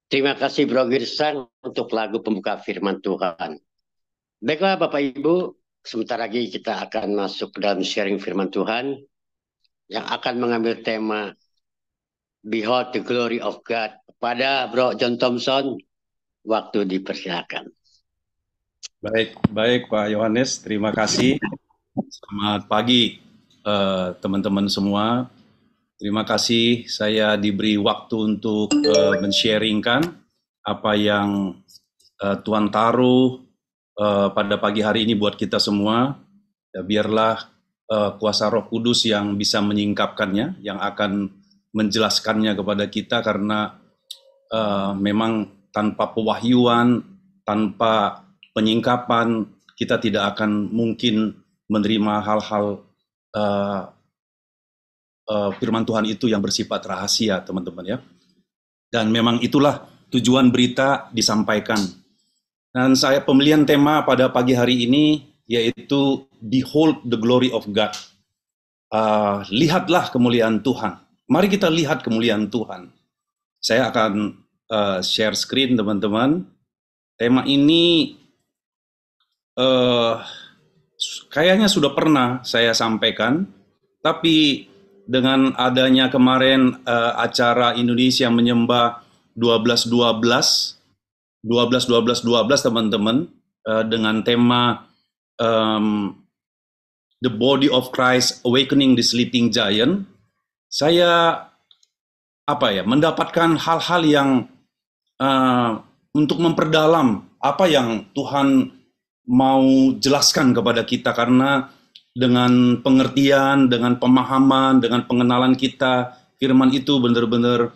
Terima kasih Bro Girsang untuk lagu pembuka firman Tuhan. Baiklah Bapak Ibu, sebentar lagi kita akan masuk ke dalam sharing firman Tuhan yang akan mengambil tema Behold the Glory of God. Kepada Bro John Thompson, waktu dipersilakan. Baik, baik Pak Yohanes, terima kasih. Selamat pagi teman-teman semua. Terima kasih saya diberi waktu untuk men-sharingkan apa yang Tuhan taruh pada pagi hari ini buat kita semua. Ya, biarlah kuasa Roh Kudus yang bisa menyingkapkannya, yang akan menjelaskannya kepada kita karena memang tanpa pewahyuan, tanpa penyingkapan, kita tidak akan mungkin menerima hal-hal uh, firman Tuhan itu yang bersifat rahasia, teman-teman ya. Dan memang itulah tujuan berita disampaikan. Dan saya pemilihan tema pada pagi hari ini yaitu Behold the Glory of God. Lihatlah kemuliaan Tuhan. Mari kita lihat kemuliaan Tuhan. Saya akan share screen, teman-teman. Tema ini kayaknya sudah pernah saya sampaikan, tapi dengan adanya kemarin acara Indonesia Menyembah 12-12, 12-12-12 teman-teman, dengan tema The Body of Christ Awakening the Sleeping Giant, saya mendapatkan hal-hal yang untuk memperdalam apa yang Tuhan mau jelaskan kepada kita, karena dengan pengertian, dengan pemahaman, dengan pengenalan kita, firman itu benar-benar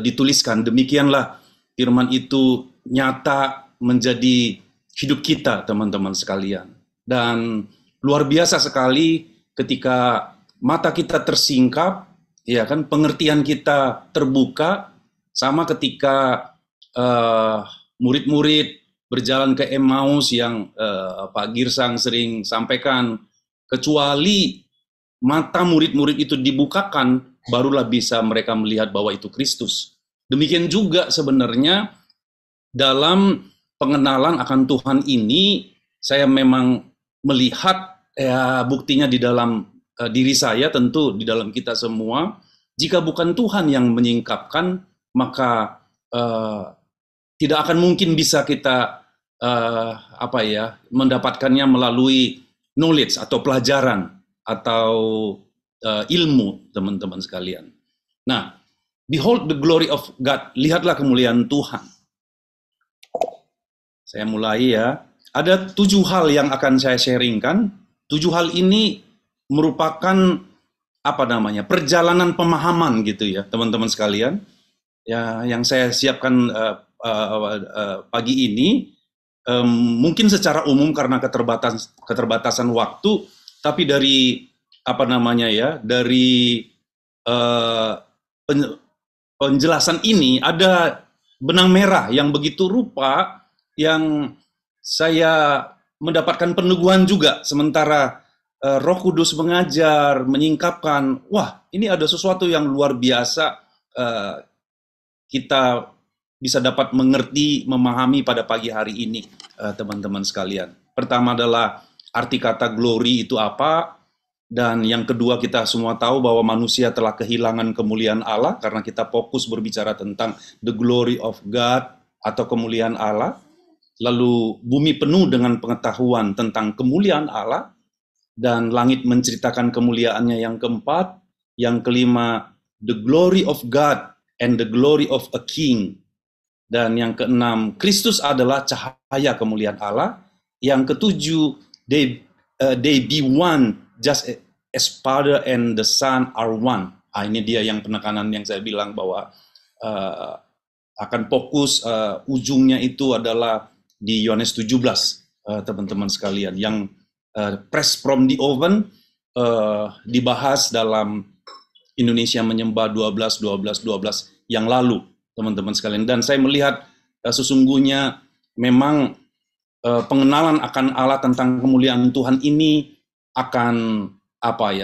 dituliskan. Demikianlah firman itu nyata menjadi hidup kita, teman-teman sekalian. Dan luar biasa sekali ketika mata kita tersingkap, ya kan, pengertian kita terbuka, sama ketika murid-murid berjalan ke Emmaus yang Pak Girsang sering sampaikan, kecuali mata murid-murid itu dibukakan, barulah bisa mereka melihat bahwa itu Kristus. Demikian juga sebenarnya dalam pengenalan akan Tuhan ini, saya memang melihat ya buktinya di dalam diri saya, tentu di dalam kita semua. Jika bukan Tuhan yang menyingkapkan, maka tidak akan mungkin bisa kita mendapatkannya melalui knowledge atau pelajaran atau ilmu, teman-teman sekalian. Nah, behold the glory of God, lihatlah kemuliaan Tuhan. Saya mulai ya. Ada 7 hal yang akan saya sharingkan. 7 hal ini merupakan perjalanan pemahaman gitu ya, teman-teman sekalian. Ya, yang saya siapkan pagi ini mungkin secara umum karena keterbatasan waktu, tapi dari dari penjelasan ini ada benang merah yang begitu rupa, yang saya mendapatkan peneguhan juga sementara Roh Kudus mengajar, menyingkapkan, wah ini ada sesuatu yang luar biasa kita bisa dapat mengerti, memahami pada pagi hari ini, teman-teman sekalian. Pertama adalah arti kata glory itu apa, dan yang kedua kita semua tahu bahwa manusia telah kehilangan kemuliaan Allah, karena kita fokus berbicara tentang the glory of God atau kemuliaan Allah. Lalu bumi penuh dengan pengetahuan tentang kemuliaan Allah, dan langit menceritakan kemuliaannya yang keempat. Yang kelima, the glory of God and the glory of a king. Dan yang keenam, Kristus adalah cahaya kemuliaan Allah. Yang ketujuh, they be one just as Father and the Son are one. Ini dia yang penekanan yang saya bilang bahwa akan fokus ujungnya itu adalah di Yohanes 17, teman-teman sekalian, yang press from the oven dibahas dalam Indonesia Menyembah 12-12-12 yang lalu, teman-teman sekalian. Dan saya melihat sesungguhnya memang pengenalan akan Allah, tentang kemuliaan Tuhan ini akan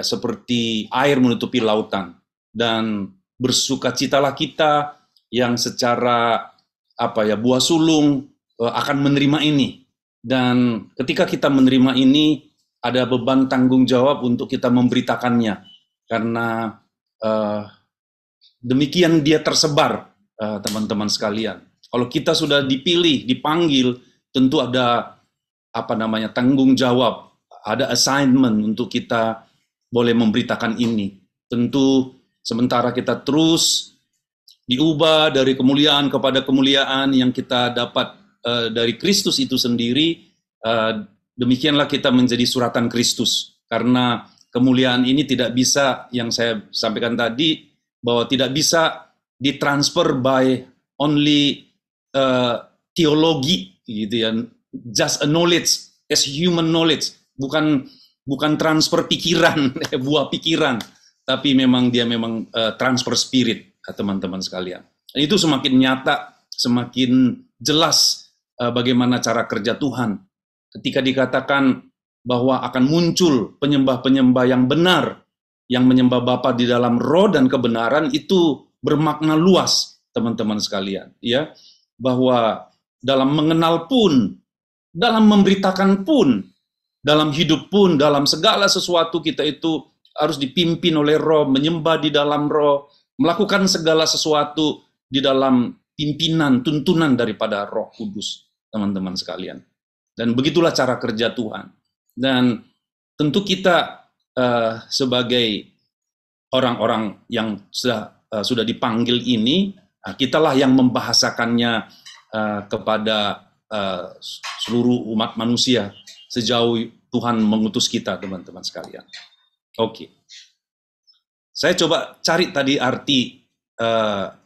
seperti air menutupi lautan. Dan bersukacitalah kita yang secara buah sulung akan menerima ini. Dan ketika kita menerima ini, ada beban tanggung jawab untuk kita memberitakannya. Karena demikian dia tersebar, teman-teman sekalian. Kalau kita sudah dipilih, dipanggil, tentu ada tanggung jawab, ada assignment untuk kita boleh memberitakan ini. Tentu sementara kita terus diubah dari kemuliaan kepada kemuliaan yang kita dapat dari Kristus itu sendiri, demikianlah kita menjadi suratan Kristus. Karena kemuliaan ini tidak bisa, yang saya sampaikan tadi, bahwa tidak bisa ditransfer by only teologi, gitu ya, just a knowledge, as human knowledge, bukan transfer pikiran, buah pikiran, tapi memang dia transfer spirit, teman-teman sekalian. Dan itu semakin nyata, semakin jelas bagaimana cara kerja Tuhan. Ketika dikatakan bahwa akan muncul penyembah-penyembah yang benar, yang menyembah Bapa di dalam roh dan kebenaran, itu bermakna luas, teman-teman sekalian. Ya, bahwa dalam mengenal pun, dalam memberitakan pun, dalam hidup pun, dalam segala sesuatu kita itu harus dipimpin oleh roh, menyembah di dalam roh, melakukan segala sesuatu di dalam pimpinan, tuntunan daripada Roh Kudus, teman-teman sekalian. Dan begitulah cara kerja Tuhan. Dan tentu kita sebagai orang-orang yang sudah dipanggil ini, kitalah yang membahasakannya kepada seluruh umat manusia sejauh Tuhan mengutus kita, teman-teman sekalian. Oke. Saya coba cari tadi arti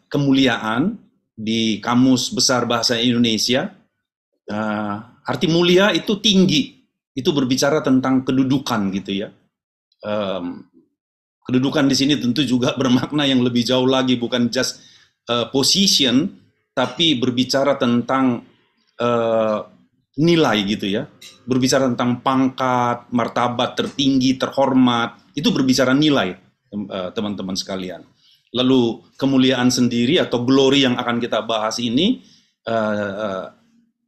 kemuliaan di Kamus Besar Bahasa Indonesia. Arti mulia itu tinggi, itu berbicara tentang kedudukan gitu ya. Kedudukan di sini tentu juga bermakna yang lebih jauh lagi, bukan just position, tapi berbicara tentang nilai gitu ya. Berbicara tentang pangkat, martabat tertinggi, terhormat, itu berbicara nilai, teman-teman sekalian. Lalu kemuliaan sendiri atau glory yang akan kita bahas ini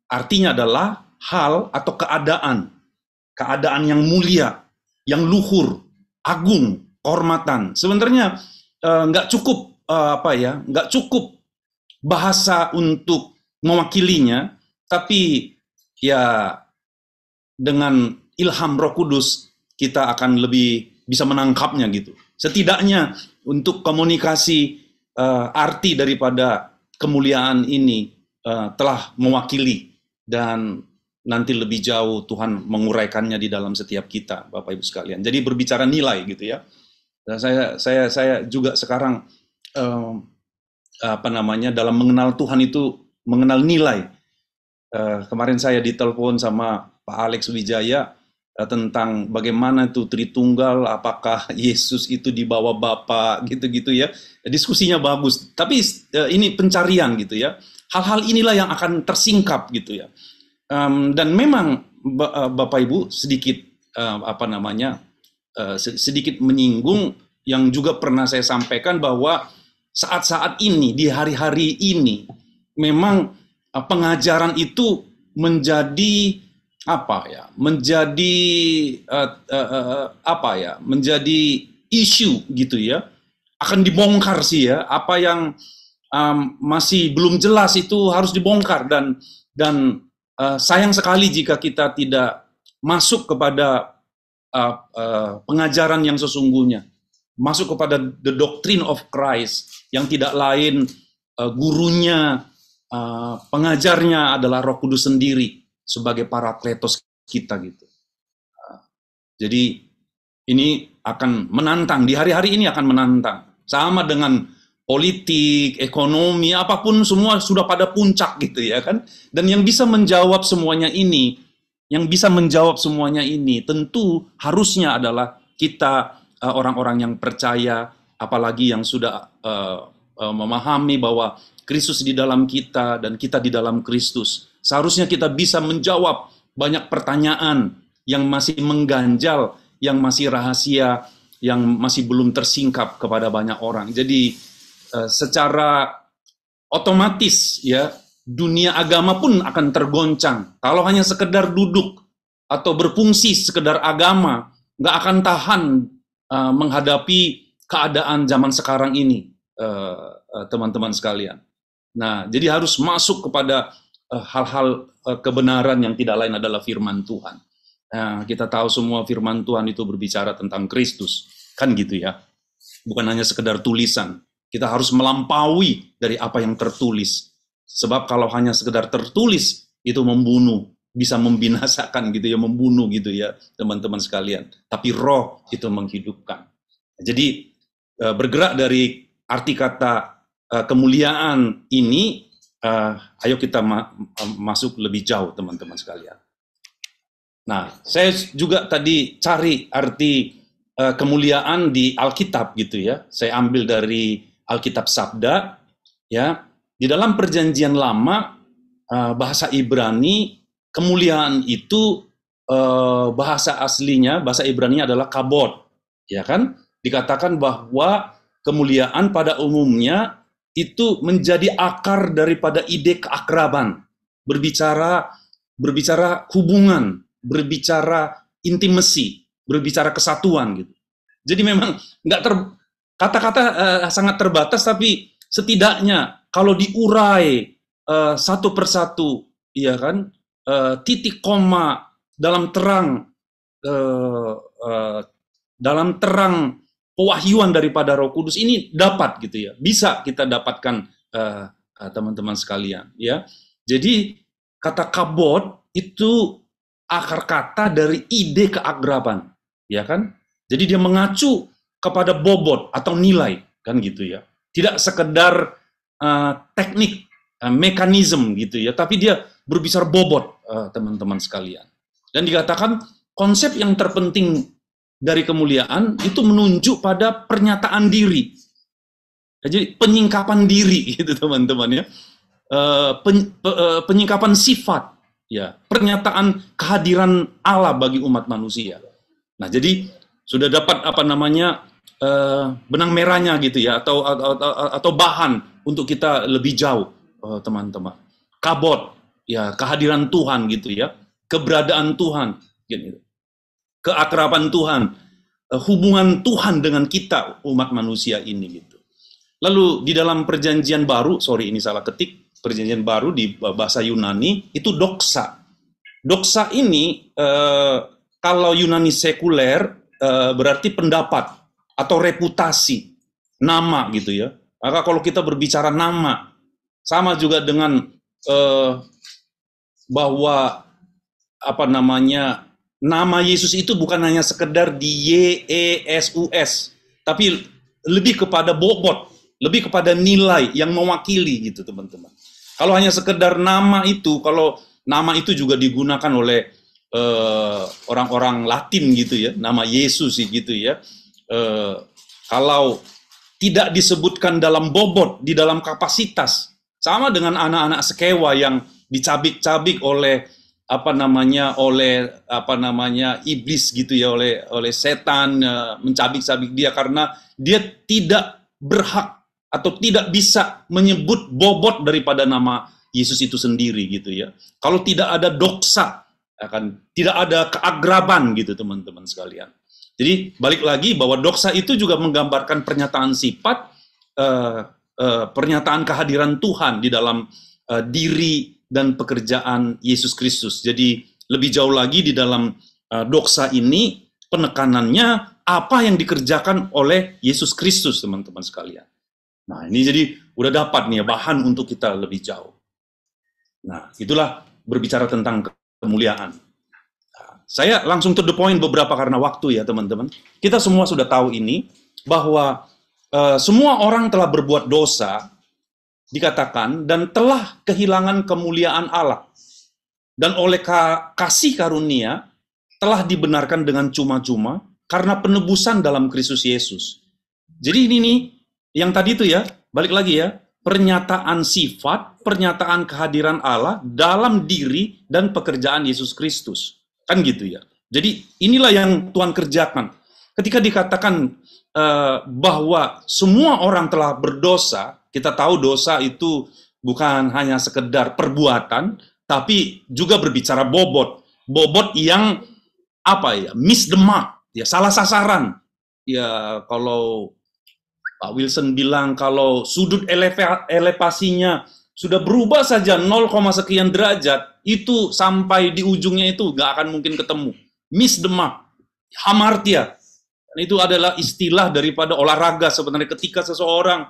artinya adalah hal atau keadaan yang mulia, yang luhur, agung, kehormatan. Sebenarnya nggak cukup nggak cukup bahasa untuk mewakilinya, tapi ya dengan ilham Roh Kudus kita akan lebih bisa menangkapnya gitu. Setidaknya untuk komunikasi arti daripada kemuliaan ini telah mewakili, dan nanti lebih jauh Tuhan menguraikannya di dalam setiap kita, Bapak Ibu sekalian. Jadi berbicara nilai gitu ya. Dan saya juga sekarang dalam mengenal Tuhan itu mengenal nilai. Kemarin saya ditelepon sama Pak Alex Wijaya tentang bagaimana itu Tritunggal, apakah Yesus itu di bawah Bapa gitu-gitu ya. Diskusinya bagus, tapi ini pencarian gitu ya. Hal-hal inilah yang akan tersingkap gitu ya. Dan memang Bapak Ibu sedikit sedikit menyinggung yang juga pernah saya sampaikan, bahwa saat-saat ini, di hari-hari ini, memang pengajaran itu menjadi menjadi isu gitu ya, akan dibongkar sih ya, apa yang masih belum jelas itu harus dibongkar, dan sayang sekali jika kita tidak masuk kepada pengajaran yang sesungguhnya, masuk kepada the doctrine of Christ, yang tidak lain gurunya, pengajarnya adalah Roh Kudus sendiri sebagai parakletos kita gitu. Jadi ini akan menantang, di hari-hari ini akan menantang. Sama dengan politik, ekonomi, apapun semua sudah pada puncak gitu ya kan. Dan yang bisa menjawab semuanya ini, tentu harusnya adalah kita orang-orang yang percaya, apalagi yang sudah memahami bahwa Kristus di dalam kita dan kita di dalam Kristus. Seharusnya kita bisa menjawab banyak pertanyaan yang masih mengganjal, yang masih rahasia, yang masih belum tersingkap kepada banyak orang. Jadi secara otomatis ya, dunia agama pun akan tergoncang. Kalau hanya sekedar duduk atau berfungsi sekedar agama, nggak akan tahan menghadapi keadaan zaman sekarang ini, teman-teman sekalian. Nah, jadi harus masuk kepada hal-hal kebenaran yang tidak lain adalah firman Tuhan. Nah, kita tahu semua firman Tuhan itu berbicara tentang Kristus, kan gitu ya. Bukan hanya sekedar tulisan. Kita harus melampaui dari apa yang tertulis. Sebab kalau hanya sekedar tertulis, itu membunuh, bisa membinasakan gitu ya, membunuh gitu ya, teman-teman sekalian. Tapi roh itu menghidupkan. Jadi bergerak dari arti kata kemuliaan ini, ayo kita masuk lebih jauh, teman-teman sekalian. Nah, saya juga tadi cari arti kemuliaan di Alkitab gitu ya. Saya ambil dari Alkitab Sabda, ya. Di dalam Perjanjian Lama, bahasa Ibrani, kemuliaan itu bahasa aslinya, bahasa Ibrani adalah kabod, ya kan? Dikatakan bahwa kemuliaan pada umumnya itu menjadi akar daripada ide keakraban, berbicara hubungan, berbicara intimasi, berbicara kesatuan gitu. Jadi memang nggak kata-kata sangat terbatas, tapi setidaknya kalau diurai satu persatu, ya kan, titik koma dalam terang pewahyuan daripada Roh Kudus ini dapat gitu ya, bisa kita dapatkan teman-teman sekalian ya. Jadi kata kabod itu akar kata dari ide keakraban, ya kan? Jadi dia mengacu kepada bobot atau nilai, kan gitu ya. Tidak sekedar teknik, mekanisme gitu ya, tapi dia berbicara bobot, teman-teman sekalian. Dan dikatakan konsep yang terpenting dari kemuliaan itu menunjuk pada pernyataan diri. Jadi penyingkapan diri gitu teman-teman ya. Penyingkapan sifat, ya, pernyataan kehadiran Allah bagi umat manusia. Nah, jadi sudah dapat benang merahnya gitu ya, atau bahan untuk kita lebih jauh, teman-teman. Kabod, ya, kehadiran Tuhan gitu ya, keberadaan Tuhan, gitu. Keakraban Tuhan, hubungan Tuhan dengan kita umat manusia ini gitu. Lalu di dalam Perjanjian Baru, ini salah ketik. Perjanjian Baru di bahasa Yunani itu doxa. Doxa ini kalau Yunani sekuler berarti pendapat atau reputasi, nama gitu ya. Maka kalau kita berbicara nama, sama juga dengan bahwa nama Yesus itu bukan hanya sekedar di YESUS, tapi lebih kepada bobot, lebih kepada nilai yang mewakili gitu teman-teman. Kalau hanya sekedar nama itu, kalau nama itu juga digunakan oleh orang-orang Latin gitu ya, nama Yesus gitu ya. Kalau tidak disebutkan dalam bobot, di dalam kapasitas, sama dengan anak-anak sekewa yang dicabik-cabik oleh iblis gitu ya, oleh setan, mencabik-cabik dia karena dia tidak berhak atau tidak bisa menyebut bobot daripada nama Yesus itu sendiri gitu ya. Kalau tidak ada doxa, tidak ada keakraban gitu teman-teman sekalian. Jadi balik lagi bahwa doxa itu juga menggambarkan pernyataan sifat, pernyataan kehadiran Tuhan di dalam diri dan pekerjaan Yesus Kristus. Jadi lebih jauh lagi di dalam doxa ini penekanannya apa yang dikerjakan oleh Yesus Kristus teman-teman sekalian. Nah, ini jadi udah dapat nih bahan untuk kita lebih jauh. Nah, itulah berbicara tentang kemuliaan. Nah, saya langsung to the point beberapa karena waktu ya, teman-teman. Kita semua sudah tahu ini, bahwa semua orang telah berbuat dosa, dikatakan, dan telah kehilangan kemuliaan Allah. Dan oleh kasih karunia, telah dibenarkan dengan cuma-cuma, karena penebusan dalam Kristus Yesus. Jadi ini nih, yang tadi itu ya, balik lagi ya, pernyataan sifat, pernyataan kehadiran Allah dalam diri dan pekerjaan Yesus Kristus. Kan gitu ya. Jadi inilah yang Tuhan kerjakan. Ketika dikatakan bahwa semua orang telah berdosa, kita tahu dosa itu bukan hanya sekedar perbuatan, tapi juga berbicara bobot. Bobot yang apa ya, miss the mark, ya salah sasaran. Ya kalau Pak Wilson bilang kalau sudut elevasinya sudah berubah saja 0, sekian derajat, itu sampai di ujungnya itu nggak akan mungkin ketemu. Miss the mark, hamartia. Dan itu adalah istilah daripada olahraga sebenarnya ketika seseorang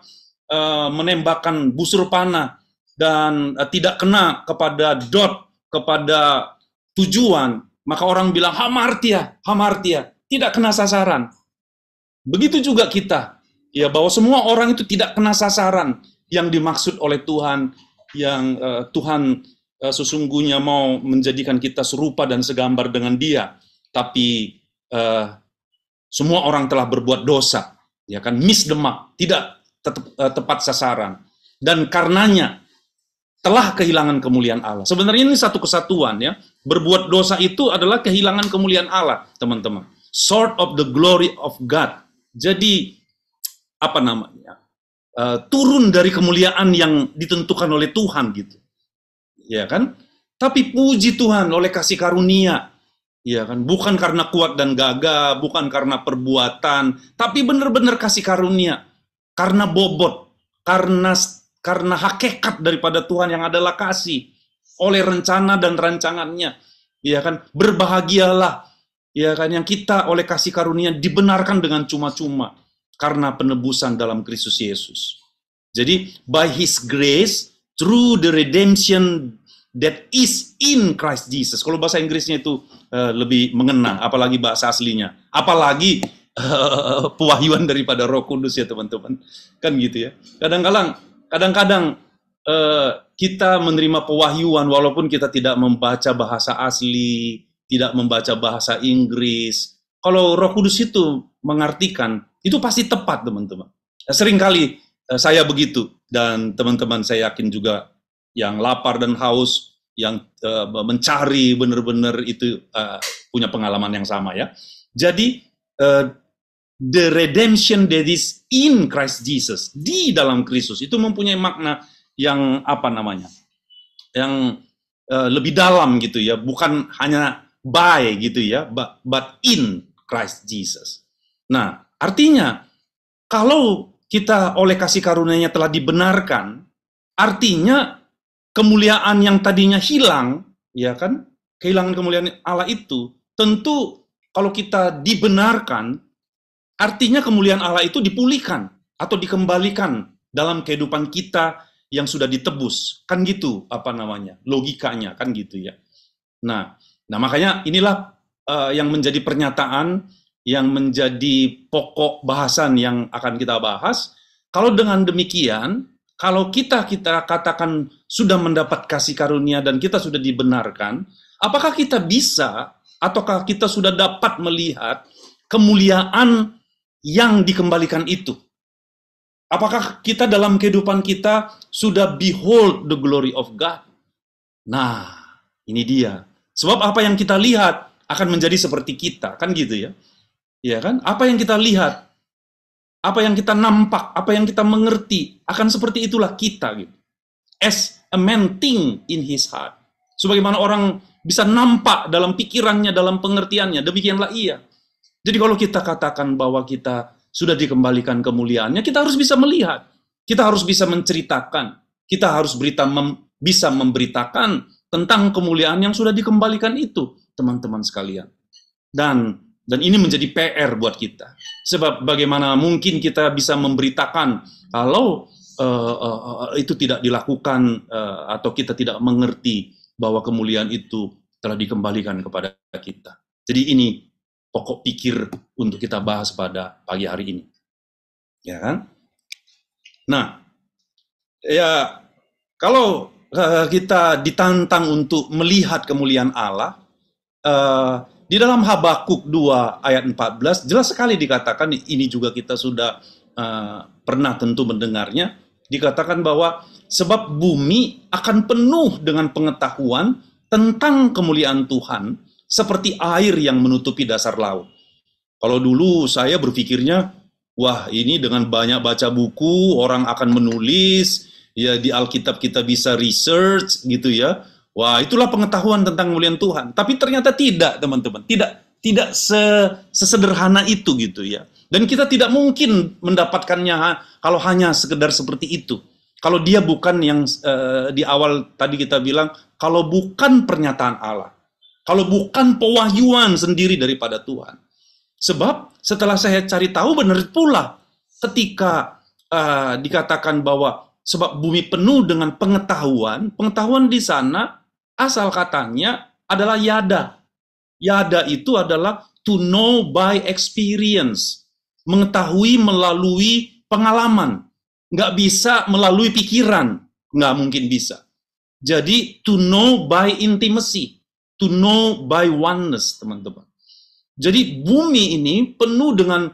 menembakkan busur panah dan tidak kena kepada dot, kepada tujuan, maka orang bilang hamartia, hamartia, tidak kena sasaran. Begitu juga kita, ya bahwa semua orang itu tidak kena sasaran yang dimaksud oleh Tuhan, yang Tuhan sesungguhnya mau menjadikan kita serupa dan segambar dengan Dia, tapi semua orang telah berbuat dosa, ya kan, miss the mark, tidak tepat sasaran, dan karenanya telah kehilangan kemuliaan Allah. Sebenarnya ini satu kesatuan, ya. Berbuat dosa itu adalah kehilangan kemuliaan Allah, teman-teman. Short of the glory of God. Jadi apa namanya? Turun dari kemuliaan yang ditentukan oleh Tuhan gitu. Ya kan? Tapi puji Tuhan oleh kasih karunia. Ya kan? Bukan karena kuat dan gagah, bukan karena perbuatan, tapi benar-benar kasih karunia. Karena bobot, karena hakikat daripada Tuhan yang adalah kasih, oleh rencana dan rancangannya, ya kan, berbahagialah, ya kan, yang kita oleh kasih karunia dibenarkan dengan cuma-cuma karena penebusan dalam Kristus Yesus. Jadi by His grace through the redemption that is in Christ Jesus. Kalau bahasa Inggrisnya itu lebih mengena, apalagi bahasa aslinya, apalagi pewahyuan daripada Roh Kudus, ya teman-teman, kan gitu ya. Kadang-kadang kita menerima pewahyuan walaupun kita tidak membaca bahasa asli, tidak membaca bahasa Inggris. Kalau Roh Kudus itu mengartikan, itu pasti tepat, teman-teman. Seringkali saya begitu, dan teman-teman saya yakin juga yang lapar dan haus, yang mencari benar-benar itu punya pengalaman yang sama, ya. Jadi the redemption that is in Christ Jesus, di dalam Kristus, itu mempunyai makna yang apa namanya, yang lebih dalam gitu ya, bukan hanya by gitu ya, but in Christ Jesus. Nah, artinya kalau kita oleh kasih karunia-Nya telah dibenarkan, artinya kemuliaan yang tadinya hilang, ya kan, kehilangan kemuliaan Allah itu, tentu kalau kita dibenarkan, artinya kemuliaan Allah itu dipulihkan atau dikembalikan dalam kehidupan kita yang sudah ditebus. Kan gitu, apa namanya, logikanya, kan gitu ya. Nah makanya inilah yang menjadi pernyataan, yang menjadi pokok bahasan yang akan kita bahas. Kalau dengan demikian, kalau kita katakan sudah mendapat kasih karunia dan kita sudah dibenarkan, apakah kita bisa, ataukah kita sudah dapat melihat kemuliaan yang dikembalikan itu? Apakah kita dalam kehidupan kita sudah behold the glory of God? Nah, ini dia. Sebab apa yang kita lihat akan menjadi seperti kita, kan gitu ya. Ya kan? Apa yang kita lihat, apa yang kita nampak, apa yang kita mengerti, akan seperti itulah kita gitu. As a man think in his heart. Sebagaimana orang bisa nampak dalam pikirannya, dalam pengertiannya, demikianlah ia. Jadi kalau kita katakan bahwa kita sudah dikembalikan kemuliaannya, kita harus bisa melihat, kita harus bisa menceritakan, kita harus bisa memberitakan tentang kemuliaan yang sudah dikembalikan itu, teman-teman sekalian. Dan ini menjadi PR buat kita. Sebab bagaimana mungkin kita bisa memberitakan kalau itu tidak dilakukan atau kita tidak mengerti bahwa kemuliaan itu telah dikembalikan kepada kita. Jadi ini pokok pikir untuk kita bahas pada pagi hari ini. Ya kan? Nah, ya kalau kita ditantang untuk melihat kemuliaan Allah, di dalam Habakuk 2 ayat 14 jelas sekali dikatakan, ini juga kita sudah pernah tentu mendengarnya, dikatakan bahwa sebab bumi akan penuh dengan pengetahuan tentang kemuliaan Tuhan seperti air yang menutupi dasar laut. Kalau dulu saya berpikirnya, wah ini dengan banyak baca buku, orang akan menulis, ya di Alkitab kita bisa research gitu ya. Wah, itulah pengetahuan tentang kemuliaan Tuhan. Tapi ternyata tidak, teman-teman. Tidak sesederhana itu gitu ya. Dan kita tidak mungkin mendapatkannya kalau hanya sekedar seperti itu. Kalau dia bukan yang di awal tadi kita bilang, kalau bukan pernyataan Allah. Kalau bukan pewahyuan sendiri daripada Tuhan. Sebab setelah saya cari tahu benar pula ketika dikatakan bahwa sebab bumi penuh dengan pengetahuan, pengetahuan di sana asal katanya adalah yada. Yada itu adalah to know by experience, mengetahui melalui pengalaman, nggak bisa melalui pikiran, nggak mungkin bisa. Jadi to know by intimacy, to know by oneness, teman-teman. Jadi bumi ini penuh dengan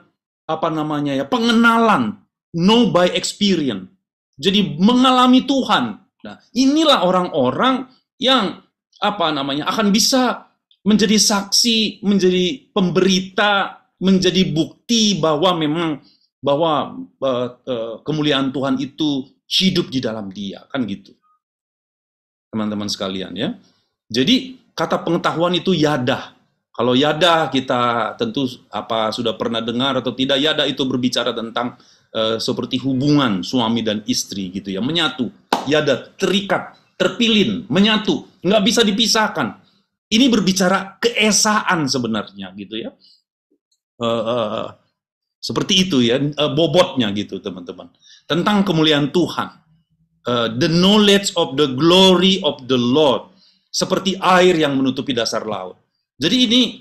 pengenalan, know by experience. Jadi mengalami Tuhan. Nah, inilah orang-orang yang akan bisa menjadi saksi, menjadi pemberita, menjadi bukti bahwa memang kemuliaan Tuhan itu hidup di dalam dia, kan gitu. Teman-teman sekalian ya. Jadi kata pengetahuan itu yada. Kalau yada kita tentu sudah pernah dengar atau tidak, yada itu berbicara tentang seperti hubungan suami dan istri gitu ya, menyatu. Yada terikat, terpilin, menyatu, nggak bisa dipisahkan. Ini berbicara keesaan sebenarnya gitu ya. Seperti itu ya, bobotnya gitu teman-teman. Tentang kemuliaan Tuhan. The knowledge of the glory of the Lord. Seperti air yang menutupi dasar laut. Jadi ini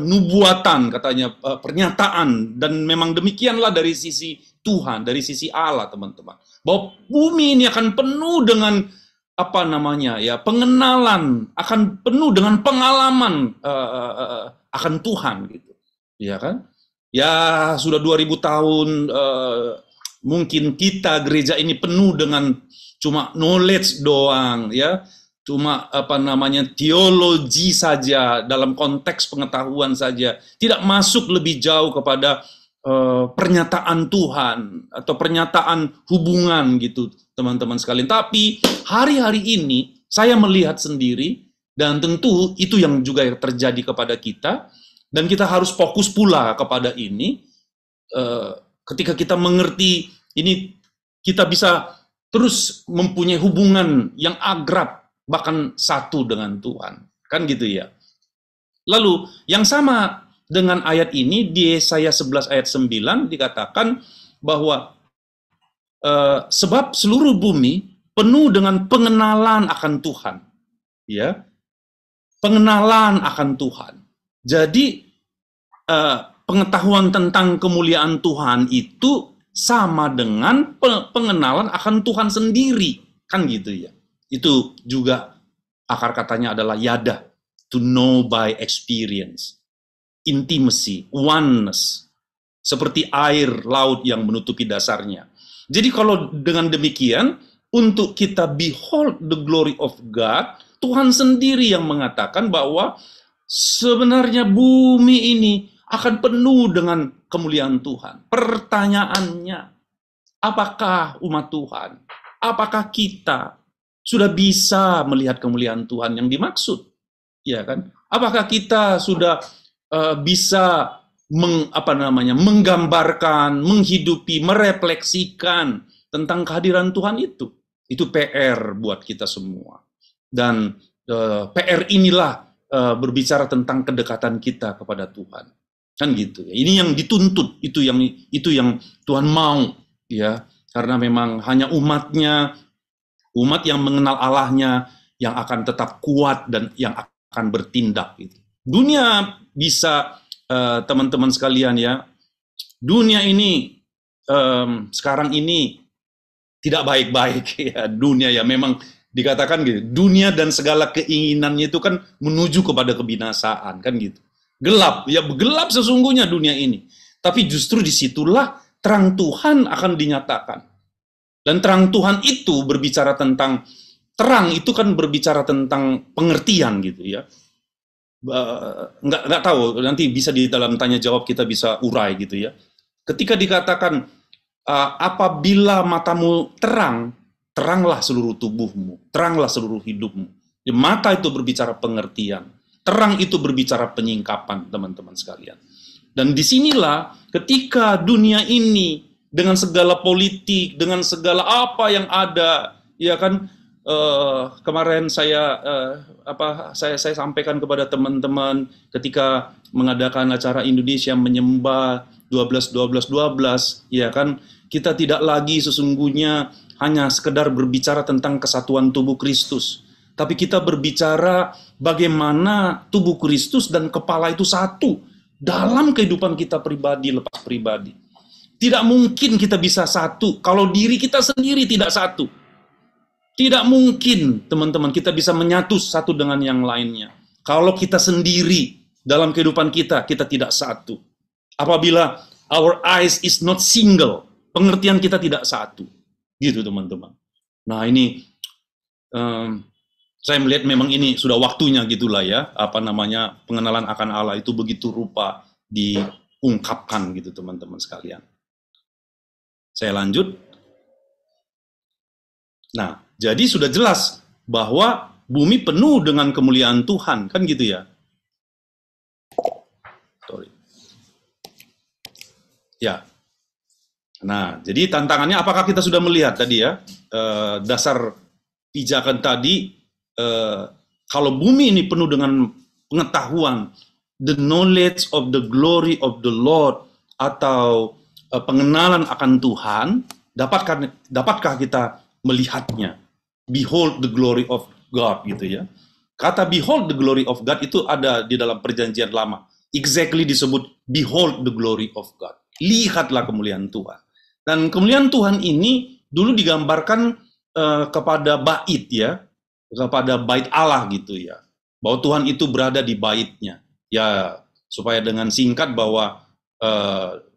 nubuatan katanya, pernyataan, dan memang demikianlah dari sisi Tuhan, dari sisi Allah teman-teman. Bahwa bumi ini akan penuh dengan pengenalan, akan penuh dengan pengalaman akan Tuhan gitu. Ya kan? Ya sudah 2000 tahun mungkin kita gereja ini penuh dengan cuma knowledge doang ya. Cuma teologi saja, dalam konteks pengetahuan saja, tidak masuk lebih jauh kepada pernyataan Tuhan atau pernyataan hubungan gitu teman-teman sekalian. Tapi hari-hari ini saya melihat sendiri, dan tentu itu yang juga terjadi kepada kita, dan kita harus fokus pula kepada ini. Ketika kita mengerti ini, kita bisa terus mempunyai hubungan yang akrab, bahkan satu dengan Tuhan. Kan gitu ya. Lalu, yang sama dengan ayat ini, di Yesaya 11 ayat 9, dikatakan bahwa sebab seluruh bumi penuh dengan pengenalan akan Tuhan. Ya, pengenalan akan Tuhan. Jadi, pengetahuan tentang kemuliaan Tuhan itu sama dengan pengenalan akan Tuhan sendiri. Kan gitu ya. Itu juga akar katanya adalah yada, to know by experience, intimacy, oneness, seperti air laut yang menutupi dasarnya. Jadi kalau dengan demikian, untuk kita behold the glory of God, Tuhan sendiri yang mengatakan bahwa sebenarnya bumi ini akan penuh dengan kemuliaan Tuhan. Pertanyaannya, apakah umat Tuhan, apakah kita sudah bisa melihat kemuliaan Tuhan yang dimaksud, ya kan? Apakah kita sudah bisa menggambarkan, menghidupi, merefleksikan tentang kehadiran Tuhan itu? Itu PR buat kita semua. Dan PR inilah berbicara tentang kedekatan kita kepada Tuhan, kan gitu. Ini yang dituntut, itu yang Tuhan mau, ya, karena memang hanya umat yang mengenal Allahnya yang akan tetap kuat dan yang akan bertindak. Gitu. Dunia bisa, teman-teman sekalian ya, dunia ini sekarang ini tidak baik-baik ya. Dunia ya memang dikatakan gitu, dunia dan segala keinginannya itu kan menuju kepada kebinasaan, kan gitu. Gelap, ya gelap sesungguhnya dunia ini. Tapi justru disitulah terang Tuhan akan dinyatakan. Dan terang Tuhan itu berbicara tentang, terang itu kan berbicara tentang pengertian gitu ya. Nggak tahu, nanti bisa di dalam tanya jawab kita bisa urai gitu ya. Ketika dikatakan apabila matamu terang, teranglah seluruh tubuhmu, teranglah seluruh hidupmu. Ya, mata itu berbicara pengertian, terang itu berbicara penyingkapan, teman-teman sekalian. Dan disinilah ketika dunia ini dengan segala politik, dengan segala apa yang ada, ya kan, kemarin saya sampaikan kepada teman-teman ketika mengadakan acara Indonesia Menyembah 12-12-12, ya kan, kita tidak lagi sesungguhnya hanya sekedar berbicara tentang kesatuan tubuh Kristus, tapi kita berbicara bagaimana tubuh Kristus dan kepala itu satu dalam kehidupan kita pribadi lepas pribadi. Tidak mungkin kita bisa satu kalau diri kita sendiri tidak satu. Tidak mungkin, teman-teman, kita bisa menyatu satu dengan yang lainnya. Kalau kita sendiri dalam kehidupan kita, kita tidak satu. Apabila our eyes is not single, pengertian kita tidak satu. Gitu, teman-teman. Nah, ini saya melihat memang ini sudah waktunya gitulah ya, pengenalan akan Allah itu begitu rupa diungkapkan gitu, teman-teman sekalian. Saya lanjut. Nah, jadi sudah jelas bahwa bumi penuh dengan kemuliaan Tuhan, kan gitu ya. Sorry. Ya. Nah, jadi tantangannya apakah kita sudah melihat tadi ya, dasar pijakan tadi, kalau bumi ini penuh dengan pengetahuan, the knowledge of the glory of the Lord, atau pengenalan akan Tuhan, dapatkah kita melihatnya? Behold the glory of God, gitu ya. Kata behold the glory of God itu ada di dalam perjanjian lama. Exactly disebut behold the glory of God. Lihatlah kemuliaan Tuhan. Dan kemuliaan Tuhan ini dulu digambarkan kepada bait ya, kepada bait Allah gitu ya. Bahwa Tuhan itu berada di baitnya. Ya, supaya dengan singkat bahwa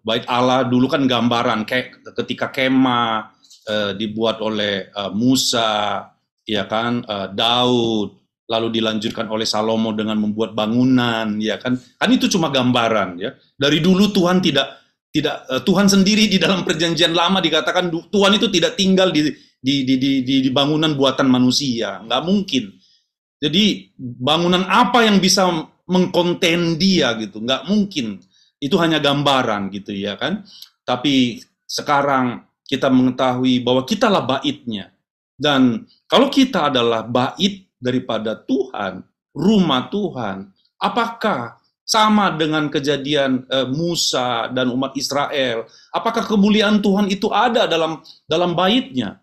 bait Allah dulu kan gambaran kayak ketika kemah dibuat oleh Musa, ya kan, Daud, lalu dilanjutkan oleh Salomo dengan membuat bangunan, ya kan itu cuma gambaran ya. Dari dulu Tuhan Tuhan sendiri di dalam perjanjian lama dikatakan Tuhan itu tidak tinggal di bangunan buatan manusia, nggak mungkin. Jadi bangunan apa yang bisa mengkonten dia gitu, nggak mungkin. Itu hanya gambaran gitu ya kan. Tapi sekarang kita mengetahui bahwa kitalah baitnya. Dan kalau kita adalah bait daripada Tuhan, rumah Tuhan, apakah sama dengan kejadian Musa dan umat Israel? Apakah kemuliaan Tuhan itu ada dalam baitnya?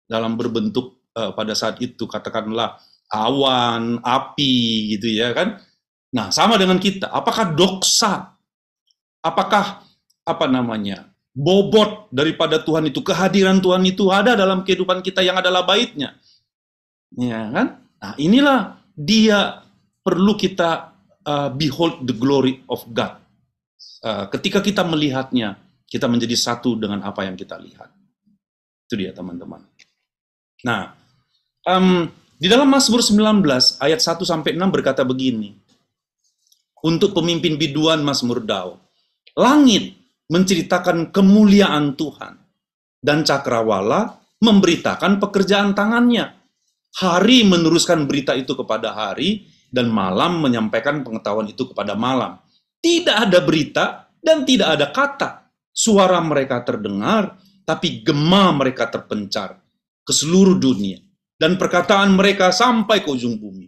Dalam berbentuk pada saat itu katakanlah awan, api gitu ya kan. Nah, sama dengan kita. Apakah doksa? Apakah bobot daripada Tuhan itu, kehadiran Tuhan itu ada dalam kehidupan kita yang adalah baitnya? Ya kan? Nah, inilah dia perlu kita behold the glory of God. Ketika kita melihatnya, kita menjadi satu dengan apa yang kita lihat. Itu dia, teman-teman. Nah, di dalam Mazmur 19 ayat 1 sampai 6 berkata begini. Untuk pemimpin biduan Mazmur Daud, langit menceritakan kemuliaan Tuhan, dan cakrawala memberitakan pekerjaan tangannya. Hari meneruskan berita itu kepada hari, dan malam menyampaikan pengetahuan itu kepada malam. Tidak ada berita dan tidak ada kata. Suara mereka terdengar, tapi gema mereka terpencar ke seluruh dunia, dan perkataan mereka sampai ke ujung bumi.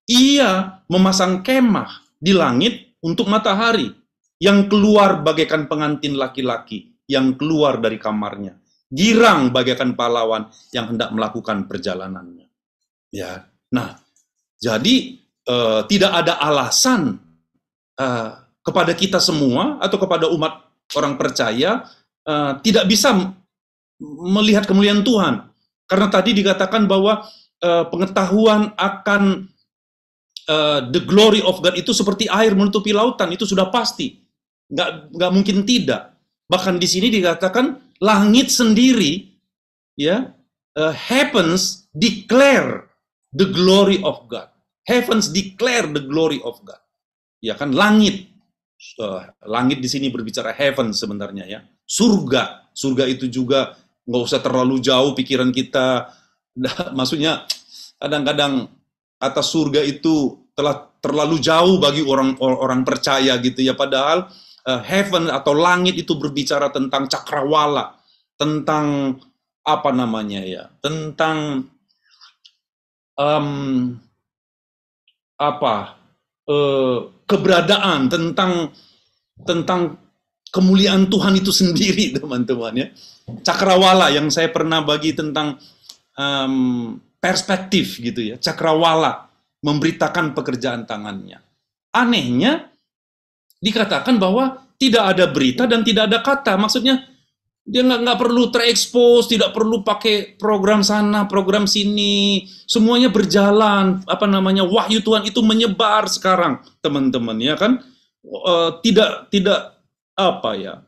Ia memasang kemah di langit untuk matahari, yang keluar bagaikan pengantin laki-laki yang keluar dari kamarnya, girang bagaikan pahlawan yang hendak melakukan perjalanannya. Ya, nah, jadi tidak ada alasan kepada kita semua atau kepada umat orang percaya tidak bisa melihat kemuliaan Tuhan, karena tadi dikatakan bahwa pengetahuan akan the glory of God itu seperti air menutupi lautan, itu sudah pasti. Nggak mungkin tidak. Bahkan di sini dikatakan langit sendiri, ya, heavens declare the glory of God. Heavens declare the glory of God. Ya kan, langit di sini berbicara heaven sebenarnya ya, surga. surga itu juga nggak usah terlalu jauh pikiran kita. Maksudnya kadang-kadang kata surga itu telah terlalu jauh bagi orang percaya gitu ya. Padahal heaven atau langit itu berbicara tentang cakrawala, tentang apa namanya ya, tentang keberadaan, tentang kemuliaan Tuhan itu sendiri, teman-teman ya. Cakrawala yang saya pernah bagi tentang perspektif gitu ya. Cakrawala memberitakan pekerjaan tangannya. Anehnya dikatakan bahwa tidak ada berita dan tidak ada kata. Maksudnya dia nggak perlu terekspos, tidak perlu pakai program sana, program sini, semuanya berjalan. Apa namanya, wahyu Tuhan itu menyebar sekarang, teman-teman, ya kan? Tidak apa ya?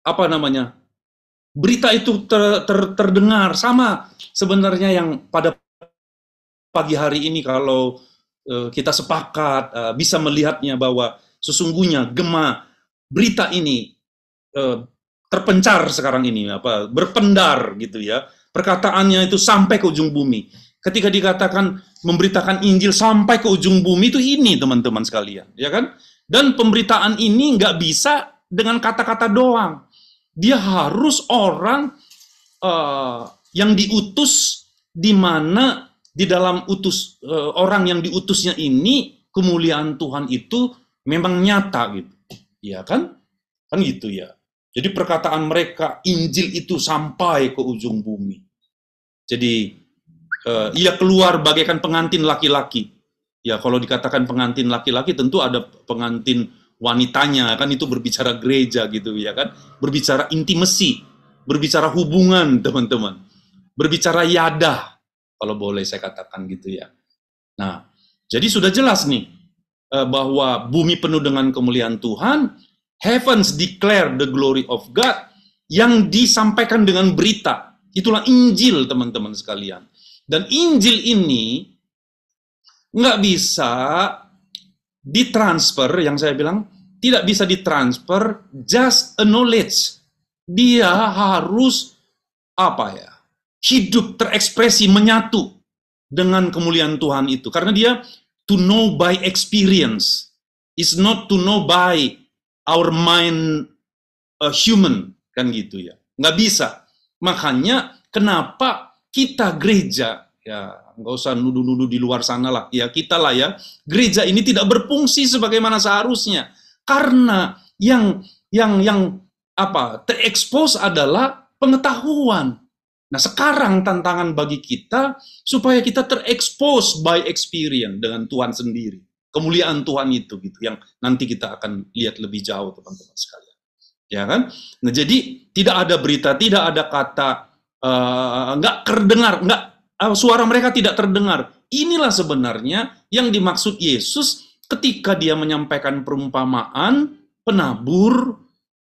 Apa namanya? Berita itu terdengar sama sebenarnya yang pada pagi hari ini kalau kita sepakat bisa melihatnya bahwa sesungguhnya gema berita ini terpencar sekarang ini, berpendar gitu ya. Perkataannya itu sampai ke ujung bumi. Ketika dikatakan memberitakan Injil sampai ke ujung bumi, itu ini teman-teman sekalian, ya kan? Dan pemberitaan ini nggak bisa dengan kata-kata doang. Dia harus orang yang diutus, di mana di dalam orang yang diutusnya ini kemuliaan Tuhan itu memang nyata gitu, ya kan? Kan gitu ya. Jadi perkataan mereka, Injil itu sampai ke ujung bumi. Jadi ia keluar bagaikan pengantin laki-laki. Ya kalau dikatakan pengantin laki-laki tentu ada pengantin wanitanya, kan itu berbicara gereja gitu ya kan. Berbicara intimasi, berbicara hubungan teman-teman. Berbicara yadah, kalau boleh saya katakan gitu ya. Nah, jadi sudah jelas nih bahwa bumi penuh dengan kemuliaan Tuhan. Heavens declare the glory of God, yang disampaikan dengan berita. Itulah Injil, teman-teman sekalian. Dan Injil ini nggak bisa ditransfer, yang saya bilang, tidak bisa ditransfer just a knowledge. Dia harus, hidup, terekspresi, menyatu dengan kemuliaan Tuhan itu. Karena dia to know by experience. Is not to know by our mind human, kan gitu ya. Nggak bisa. Makanya kenapa kita gereja, ya nggak usah nuduh-nuduh di luar sana lah, ya kita lah ya, gereja ini tidak berfungsi sebagaimana seharusnya. Karena yang terekspos adalah pengetahuan. Nah sekarang tantangan bagi kita supaya kita terekspos by experience dengan Tuhan sendiri. Kemuliaan Tuhan itu gitu yang nanti kita akan lihat lebih jauh, teman-teman sekalian. Ya kan? Nah, jadi tidak ada berita, tidak ada kata, nggak terdengar, suara mereka tidak terdengar. Inilah sebenarnya yang dimaksud Yesus ketika dia menyampaikan perumpamaan penabur.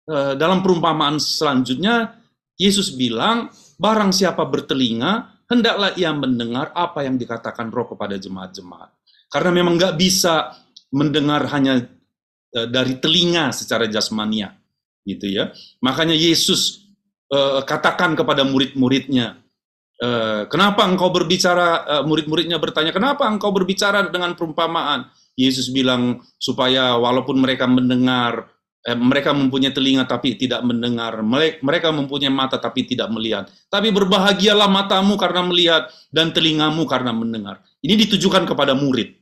Dalam perumpamaan selanjutnya Yesus bilang, barang siapa bertelinga, hendaklah ia mendengar apa yang dikatakan Roh kepada jemaat-jemaat. Karena memang nggak bisa mendengar hanya dari telinga secara jasmania, gitu ya. Makanya Yesus katakan kepada murid-muridnya, kenapa engkau berbicara? Murid-muridnya bertanya, kenapa engkau berbicara dengan perumpamaan? Yesus bilang supaya walaupun mereka mendengar, mereka mempunyai telinga tapi tidak mendengar, mereka mempunyai mata tapi tidak melihat. Tapi berbahagialah matamu karena melihat dan telingamu karena mendengar. Ini ditujukan kepada murid.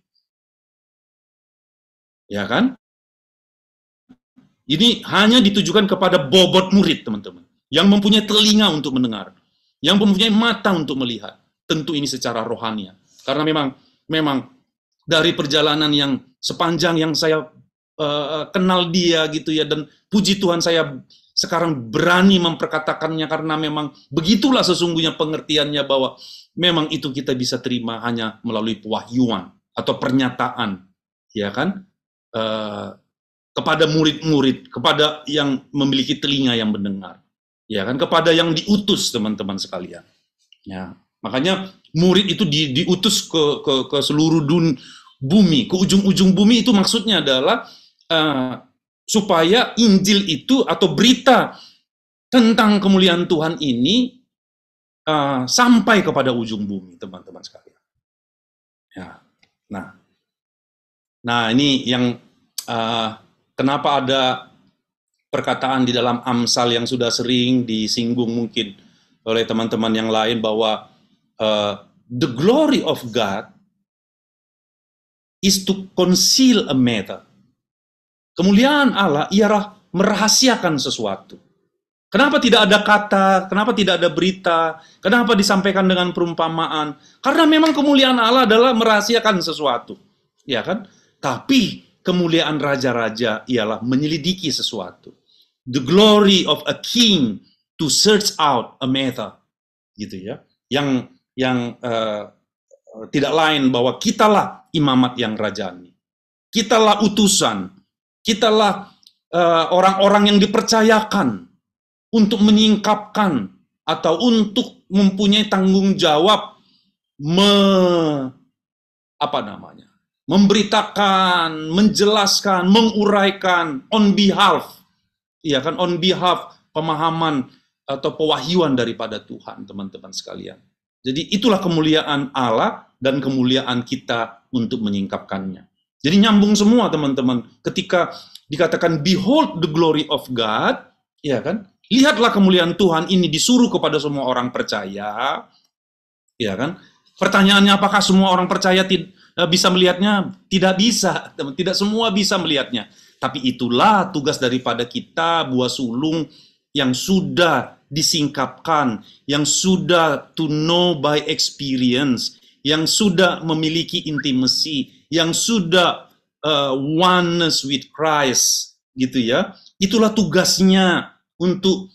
Ya kan? Ini hanya ditujukan kepada bobot murid, teman-teman. Yang mempunyai telinga untuk mendengar. Yang mempunyai mata untuk melihat. Tentu ini secara rohani. Karena memang dari perjalanan yang sepanjang yang saya kenal dia gitu ya, dan puji Tuhan saya sekarang berani memperkatakannya karena memang begitulah sesungguhnya pengertiannya, bahwa memang itu kita bisa terima hanya melalui pewahyuan atau pernyataan, ya kan, kepada murid-murid, kepada yang memiliki telinga yang mendengar, ya kan, kepada yang diutus, teman-teman sekalian. Ya, makanya murid itu diutus ke seluruh bumi, ke ujung-ujung bumi. Itu maksudnya adalah supaya Injil itu atau berita tentang kemuliaan Tuhan ini sampai kepada ujung bumi, teman-teman sekalian. Ya. Nah, ini yang kenapa ada perkataan di dalam Amsal yang sudah sering disinggung mungkin oleh teman-teman yang lain bahwa the glory of God is to conceal a matter. Kemuliaan Allah ialah merahasiakan sesuatu. Kenapa tidak ada kata, kenapa tidak ada berita, kenapa disampaikan dengan perumpamaan? Karena memang kemuliaan Allah adalah merahasiakan sesuatu, ya kan? Tapi kemuliaan raja-raja ialah menyelidiki sesuatu. The glory of a king to search out a matter, gitu ya. Yang tidak lain bahwa kitalah imamat yang rajani, kitalah utusan, kitalah orang-orang yang dipercayakan untuk menyingkapkan atau untuk mempunyai tanggung jawab memberitakan, menjelaskan, menguraikan on behalf, ya kan, on behalf pemahaman atau pewahyuan daripada Tuhan, teman-teman sekalian. Jadi itulah kemuliaan Allah dan kemuliaan kita untuk menyingkapkannya. Jadi nyambung semua, teman-teman. Ketika dikatakan behold the glory of God, ya kan? Lihatlah kemuliaan Tuhan ini disuruh kepada semua orang percaya, ya kan? Pertanyaannya apakah semua orang percaya bisa melihatnya? Tidak bisa, tidak semua bisa melihatnya. Tapi itulah tugas daripada kita, buah sulung yang sudah disingkapkan, yang sudah to know by experience, yang sudah memiliki intimacy, yang sudah oneness with Christ, gitu ya. Itulah tugasnya untuk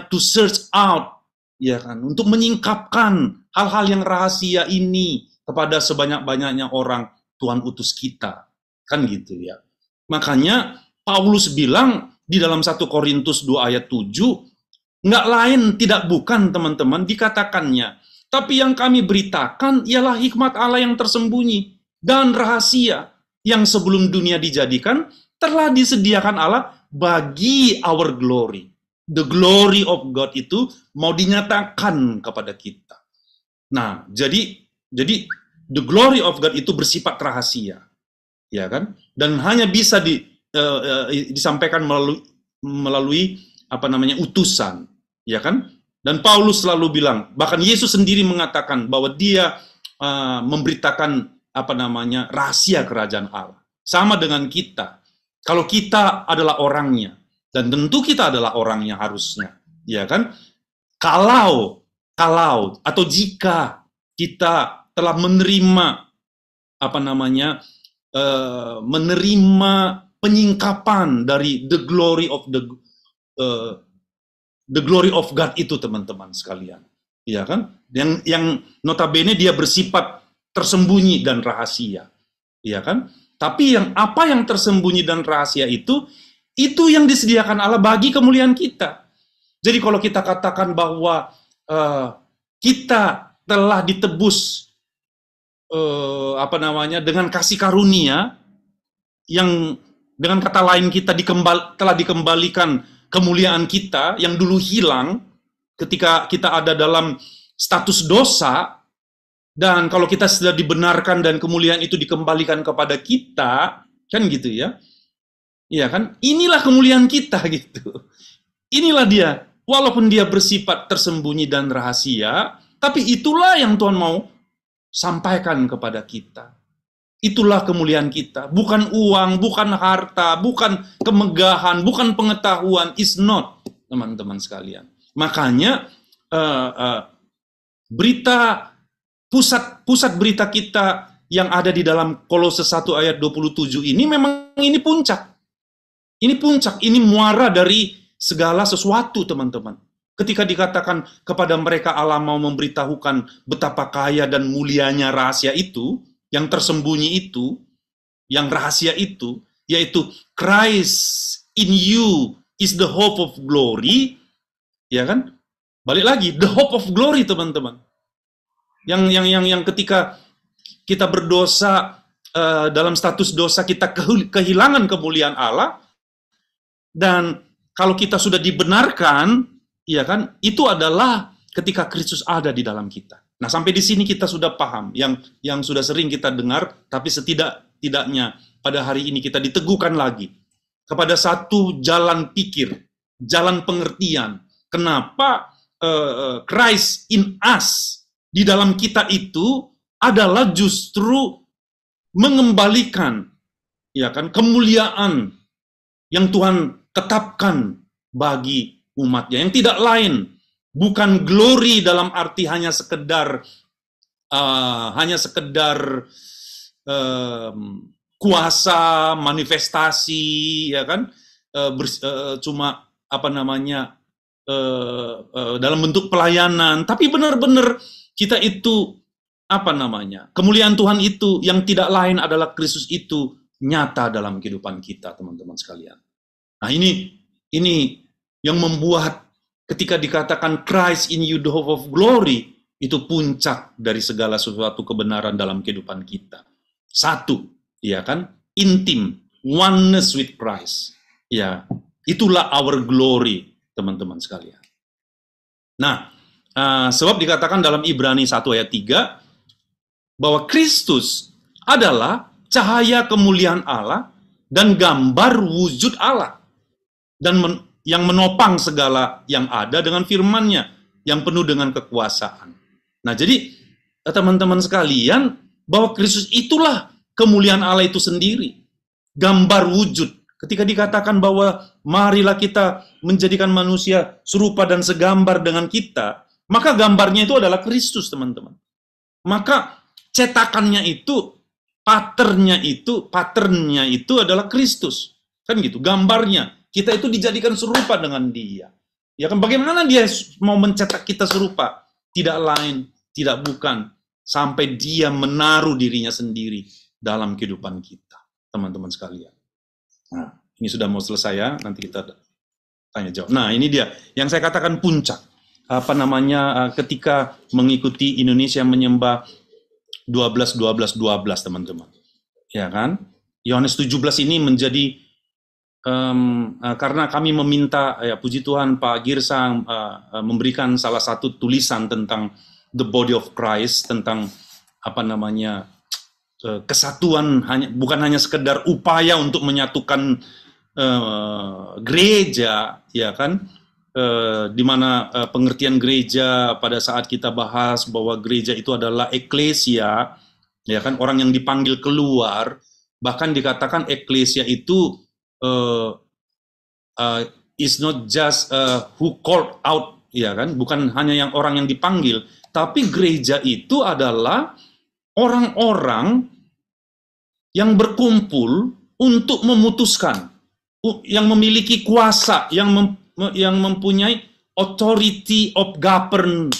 to search out, ya kan, untuk menyingkapkan hal-hal yang rahasia ini kepada sebanyak-banyaknya orang Tuhan utus kita, kan gitu ya. Makanya Paulus bilang di dalam 1 Korintus 2 ayat 7, nggak lain tidak bukan, teman-teman, dikatakannya, tapi yang kami beritakan ialah hikmat Allah yang tersembunyi dan rahasia yang sebelum dunia dijadikan telah disediakan Allah bagi our glory. The glory of God itu mau dinyatakan kepada kita. Nah, jadi the glory of God itu bersifat rahasia, ya kan? Dan hanya bisa disampaikan melalui utusan, ya kan? Dan Paulus selalu bilang, bahkan Yesus sendiri mengatakan bahwa dia memberitakan rahasia kerajaan Allah. Sama dengan kita. Kalau kita adalah orangnya, dan tentu kita adalah orangnya harusnya, ya kan? Kalau atau jika kita telah menerima menerima penyingkapan dari the glory of God itu, teman-teman sekalian, ya kan? Yang notabene dia bersifat tersembunyi dan rahasia, ya kan? Tapi apa yang tersembunyi dan rahasia itu yang disediakan Allah bagi kemuliaan kita. Jadi kalau kita katakan bahwa kita telah ditebus dengan kasih karunia, yang dengan kata lain kita telah dikembalikan kemuliaan kita yang dulu hilang ketika kita ada dalam status dosa. Dan kalau kita sudah dibenarkan dan kemuliaan itu dikembalikan kepada kita, kan gitu ya. Iya kan? Inilah kemuliaan kita gitu. Inilah dia. Walaupun dia bersifat tersembunyi dan rahasia, tapi itulah yang Tuhan mau sampaikan kepada kita. Itulah kemuliaan kita. Bukan uang, bukan harta, bukan kemegahan, bukan pengetahuan. Is not, teman-teman sekalian. Makanya pusat berita kita yang ada di dalam Kolose 1 ayat 27 ini memang ini puncak. Ini puncak, ini muara dari segala sesuatu, teman-teman. Ketika dikatakan kepada mereka Allah mau memberitahukan betapa kaya dan mulianya rahasia itu, yang tersembunyi itu, yang rahasia itu, yaitu Christ in you is the hope of glory, ya kan? Balik lagi, the hope of glory, teman-teman. Yang ketika kita berdosa, dalam status dosa kita kehilangan kemuliaan Allah, Dan kalau kita sudah dibenarkan, ya kan, itu adalah ketika Kristus ada di dalam kita. Nah, sampai di sini kita sudah paham yang sudah sering kita dengar, tapi setidaknya pada hari ini kita diteguhkan lagi kepada satu jalan pikir, jalan pengertian. Kenapa Christ in us, di dalam kita itu adalah justru mengembalikan, ya kan, kemuliaan yang Tuhan tetapkan bagi umatnya, yang tidak lain, bukan glory dalam arti hanya sekedar kuasa, manifestasi, ya kan, cuma apa namanya, dalam bentuk pelayanan, tapi benar-benar kita itu apa namanya, kemuliaan Tuhan itu yang tidak lain adalah Kristus itu nyata dalam kehidupan kita, teman-teman sekalian. Nah, ini yang membuat ketika dikatakan Christ in you the hope of glory, itu puncak dari segala sesuatu kebenaran dalam kehidupan kita. Satu, ya kan, intim, oneness with Christ. Ya, itulah our glory, teman-teman sekalian. Nah, sebab dikatakan dalam Ibrani 1 ayat 3, bahwa Kristus adalah cahaya kemuliaan Allah dan gambar wujud Allah, dan yang menopang segala yang ada dengan firman-Nya yang penuh dengan kekuasaan. Nah, jadi teman-teman sekalian, bahwa Kristus itulah kemuliaan Allah itu sendiri, gambar wujud. Ketika dikatakan bahwa marilah kita menjadikan manusia serupa dan segambar dengan kita, maka gambarnya itu adalah Kristus, teman-teman. Maka cetakannya itu, patternnya itu adalah Kristus. Kan gitu, gambarnya. Kita itu dijadikan serupa dengan Dia. Ya kan, bagaimana Dia mau mencetak kita serupa? Tidak lain, tidak bukan, sampai Dia menaruh dirinya sendiri dalam kehidupan kita, teman-teman sekalian. Nah, ini sudah mau selesai ya, nanti kita tanya jawab. Nah, ini dia yang saya katakan puncak. Apa namanya, ketika mengikuti Indonesia menyembah 12, teman-teman. Ya kan? Yohanes 17 ini menjadi, karena kami meminta, ya puji Tuhan, Pak Girsang memberikan salah satu tulisan tentang the body of Christ, tentang apa namanya, kesatuan, bukan hanya sekedar upaya untuk menyatukan gereja, ya kan, di mana pengertian gereja pada saat kita bahas bahwa gereja itu adalah eklesia, ya kan, orang yang dipanggil keluar, bahkan dikatakan eklesia itu is not just who called out, ya kan, bukan hanya yang orang yang dipanggil, tapi gereja itu adalah orang-orang yang berkumpul untuk memutuskan, yang memiliki kuasa, yang mempunyai authority of government,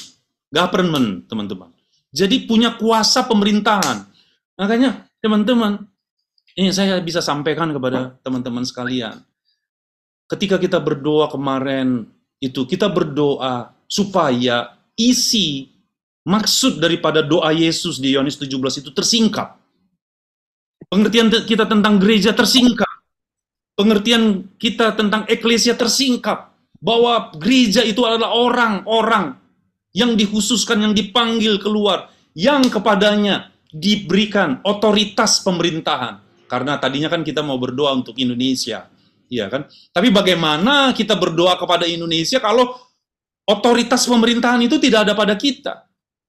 teman-teman. Jadi punya kuasa pemerintahan. Makanya, teman-teman, ini saya bisa sampaikan kepada teman-teman sekalian. Ketika kita berdoa kemarin, itu kita berdoa supaya isi maksud daripada doa Yesus di Yohanes 17 itu tersingkap. Pengertian kita tentang gereja tersingkap. Pengertian kita tentang eklesia tersingkap. Bahwa gereja itu adalah orang-orang yang dikhususkan, yang dipanggil keluar, yang kepadanya diberikan otoritas pemerintahan. Karena tadinya kan kita mau berdoa untuk Indonesia, ya kan? Tapi bagaimana kita berdoa kepada Indonesia kalau otoritas pemerintahan itu tidak ada pada kita?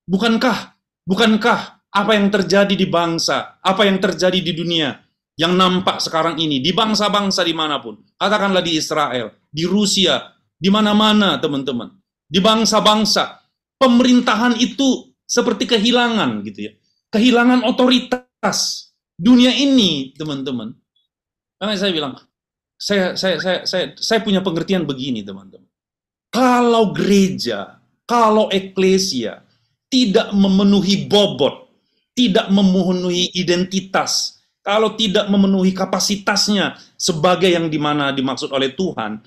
Bukankah apa yang terjadi di bangsa, apa yang terjadi di dunia, yang nampak sekarang ini, di bangsa-bangsa dimanapun, katakanlah di Israel, di Rusia, di mana-mana teman-teman, di bangsa-bangsa, pemerintahan itu seperti kehilangan gitu ya, kehilangan otoritas dunia ini, teman-teman. Karena saya bilang, saya punya pengertian begini, teman-teman. Kalau gereja, kalau eklesia tidak memenuhi bobot, tidak memenuhi identitas, kalau tidak memenuhi kapasitasnya sebagai yang dimana dimaksud oleh Tuhan,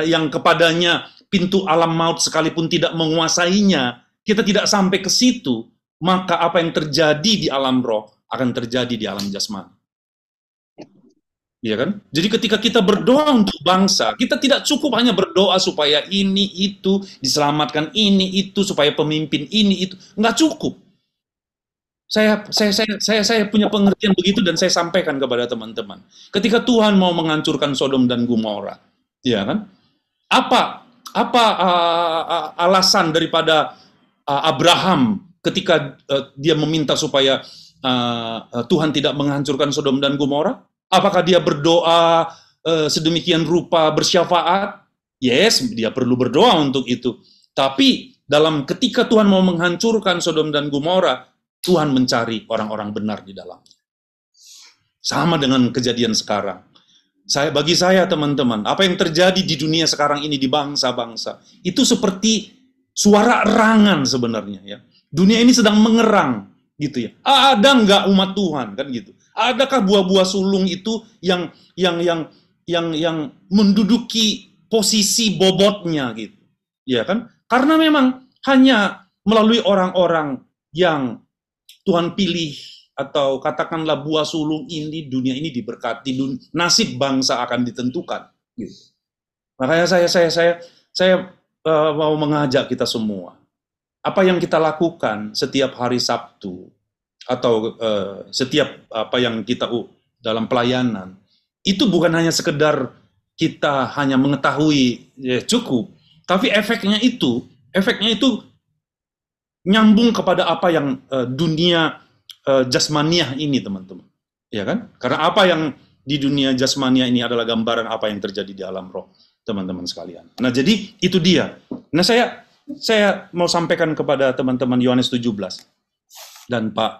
yang kepadanya pintu alam maut sekalipun tidak menguasainya, kita tidak sampai ke situ, maka apa yang terjadi di alam roh akan terjadi di alam jasmani. Ya kan? Jadi ketika kita berdoa untuk bangsa, kita tidak cukup hanya berdoa supaya ini itu diselamatkan, ini itu supaya pemimpin ini itu, nggak cukup. Saya punya pengertian begitu dan saya sampaikan kepada teman-teman. Ketika Tuhan mau menghancurkan Sodom dan Gomora, ya kan? Apa alasan daripada Abraham ketika dia meminta supaya Tuhan tidak menghancurkan Sodom dan Gomora? Apakah dia berdoa sedemikian rupa bersyafaat? Yes, dia perlu berdoa untuk itu. Tapi dalam ketika Tuhan mau menghancurkan Sodom dan Gomora, Tuhan mencari orang-orang benar di dalamnya. Sama dengan kejadian sekarang. Bagi saya teman-teman, apa yang terjadi di dunia sekarang ini di bangsa-bangsa, itu seperti suara erangan sebenarnya ya. Dunia ini sedang mengerang gitu ya. Ada nggak umat Tuhan kan gitu? Adakah buah-buah sulung itu yang menduduki posisi bobotnya gitu? Ya kan? Karena memang hanya melalui orang-orang yang Tuhan pilih atau katakanlah buah sulung ini, dunia ini diberkati, nasib bangsa akan ditentukan. Gitu. Makanya saya mau mengajak kita semua. Apa yang kita lakukan setiap hari Sabtu atau setiap apa yang kita dalam pelayanan itu bukan hanya sekedar kita hanya mengetahui ya, cukup, tapi efeknya itu nyambung kepada apa yang dunia jasmaniah ini, teman-teman. Ya kan? Karena apa yang di dunia jasmaniah ini adalah gambaran apa yang terjadi di alam roh, teman-teman sekalian. Nah, jadi itu dia. Nah, saya mau sampaikan kepada teman-teman Yohanes 17. Dan Pak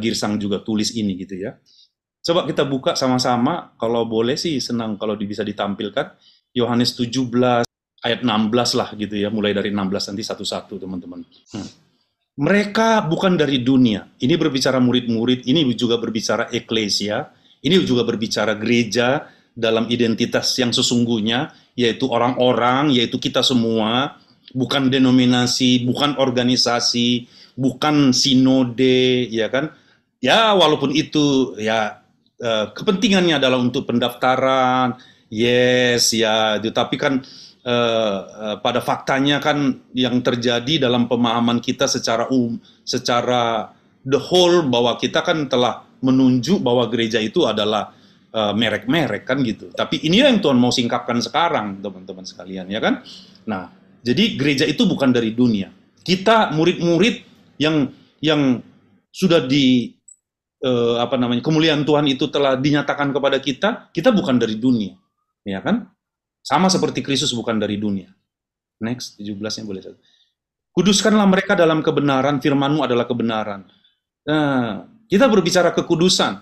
Girsang juga tulis ini gitu ya. Coba kita buka sama-sama, kalau boleh sih senang kalau bisa ditampilkan. Yohanes 17 ayat 16 lah gitu ya, mulai dari 16 nanti satu-satu teman-teman. Mereka bukan dari dunia. Ini berbicara murid-murid, ini juga berbicara eklesia, ini juga berbicara gereja dalam identitas yang sesungguhnya, yaitu orang-orang, yaitu kita semua, bukan denominasi, bukan organisasi, bukan sinode, ya kan? Ya, walaupun itu ya kepentingannya adalah untuk pendaftaran, yes ya, tapi kan pada faktanya kan yang terjadi dalam pemahaman kita secara the whole, bahwa kita kan telah menunjuk bahwa gereja itu adalah merek-merek kan gitu. Tapi inilah yang Tuhan mau singkapkan sekarang, teman-teman sekalian, ya kan? Nah, jadi gereja itu bukan dari dunia. Kita murid-murid yang sudah kemuliaan Tuhan itu telah dinyatakan kepada kita bukan dari dunia, ya kan? Sama seperti Kristus bukan dari dunia. Next, 17-nya boleh. Kuduskanlah mereka dalam kebenaran, firman-Mu adalah kebenaran. Nah, kita berbicara kekudusan.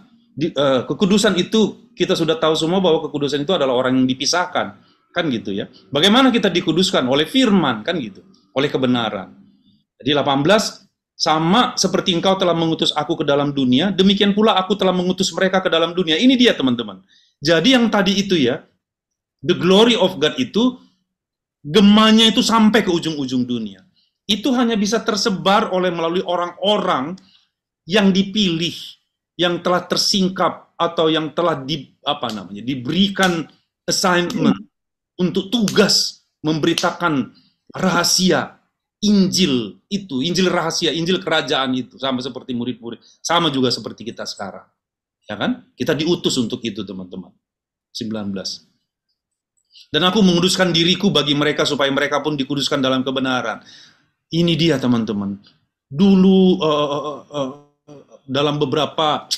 Kekudusan itu kita sudah tahu semua bahwa kekudusan itu adalah orang yang dipisahkan, kan gitu ya. Bagaimana kita dikuduskan? Oleh firman, kan gitu. Oleh kebenaran. Jadi 18, sama seperti Engkau telah mengutus aku ke dalam dunia, demikian pula aku telah mengutus mereka ke dalam dunia. Ini dia teman-teman. Jadi yang tadi itu ya, the glory of God itu, gemanya itu sampai ke ujung-ujung dunia. Itu hanya bisa tersebar melalui orang-orang yang dipilih, yang telah tersingkap atau yang telah diberikan assignment untuk tugas memberitakan rahasia Injil itu, Injil rahasia, Injil kerajaan itu, sama seperti murid-murid, sama juga seperti kita sekarang. Ya kan? Kita diutus untuk itu, teman-teman. 19. Dan aku menguduskan diriku bagi mereka supaya mereka pun dikuduskan dalam kebenaran. Ini dia teman-teman. Dulu dalam beberapa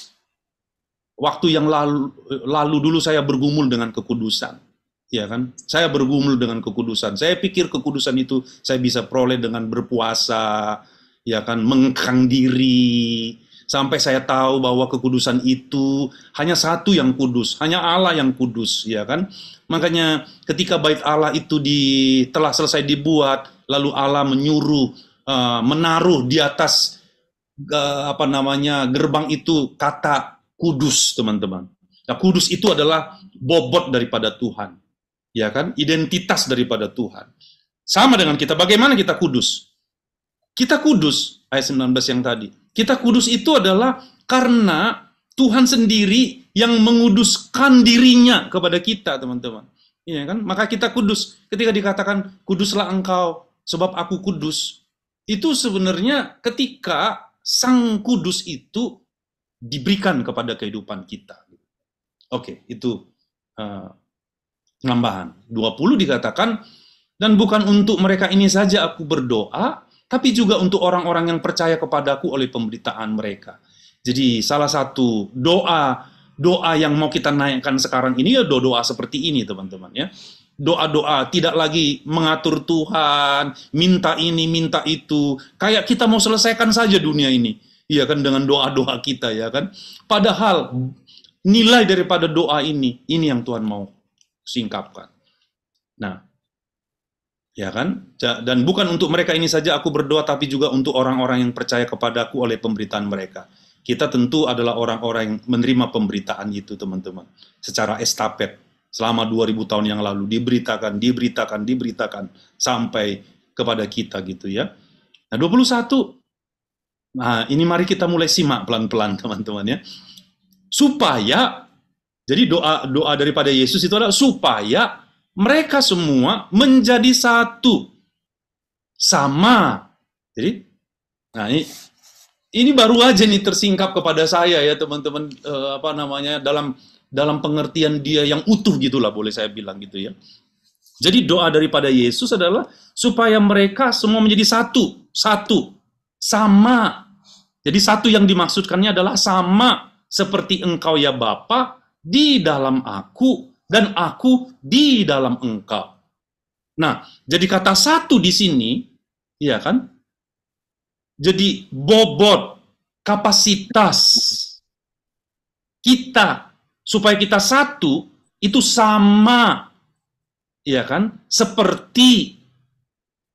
waktu yang lalu dulu saya bergumul dengan kekudusan. Ya kan? Saya bergumul dengan kekudusan. Saya pikir kekudusan itu saya bisa peroleh dengan berpuasa, ya kan, mengekang diri. Sampai saya tahu bahwa kekudusan itu hanya satu yang kudus, hanya Allah yang kudus, ya kan? Makanya ketika bait Allah itu telah selesai dibuat, lalu Allah menyuruh menaruh di atas gerbang itu kata kudus, teman-teman. Nah, kudus itu adalah bobot daripada Tuhan, ya kan? Identitas daripada Tuhan. Sama dengan kita, bagaimana kita kudus? Kita kudus, ayat 19 yang tadi. Kita kudus itu adalah karena Tuhan sendiri yang menguduskan dirinya kepada kita, teman-teman. Iya kan? Maka kita kudus. Ketika dikatakan, kuduslah engkau, sebab aku kudus. Itu sebenarnya ketika Sang Kudus itu diberikan kepada kehidupan kita. Oke, itu penambahan. 20 dikatakan, dan bukan untuk mereka ini saja aku berdoa, tapi juga untuk orang-orang yang percaya kepadaku oleh pemberitaan mereka. Jadi salah satu doa yang mau kita naikkan sekarang ini ya doa seperti ini, teman-teman ya. Doa-doa tidak lagi mengatur Tuhan, minta ini, minta itu, kayak kita mau selesaikan saja dunia ini. Iya kan, dengan doa-doa kita ya kan. Padahal nilai daripada doa ini yang Tuhan mau singkapkan. Nah, ya kan? Dan bukan untuk mereka ini saja aku berdoa, tapi juga untuk orang-orang yang percaya kepadaku oleh pemberitaan mereka. Kita tentu adalah orang-orang yang menerima pemberitaan itu, teman-teman. Secara estafet, selama 2000 tahun yang lalu, diberitakan, sampai kepada kita gitu ya. Nah, 21, nah ini mari kita mulai simak pelan-pelan, teman-teman ya. Supaya, jadi doa daripada Yesus itu adalah supaya mereka semua menjadi satu, sama. Jadi, nah ini baru aja nih tersingkap kepada saya ya teman-teman, dalam pengertian dia yang utuh gitulah, boleh saya bilang gitu ya. Jadi doa daripada Yesus adalah supaya mereka semua menjadi satu, sama. Jadi satu yang dimaksudkannya adalah sama seperti engkau ya Bapa di dalam aku dan aku di dalam engkau. Nah, jadi kata satu di sini, ya kan? Jadi bobot, kapasitas kita supaya kita satu itu sama, ya kan? Seperti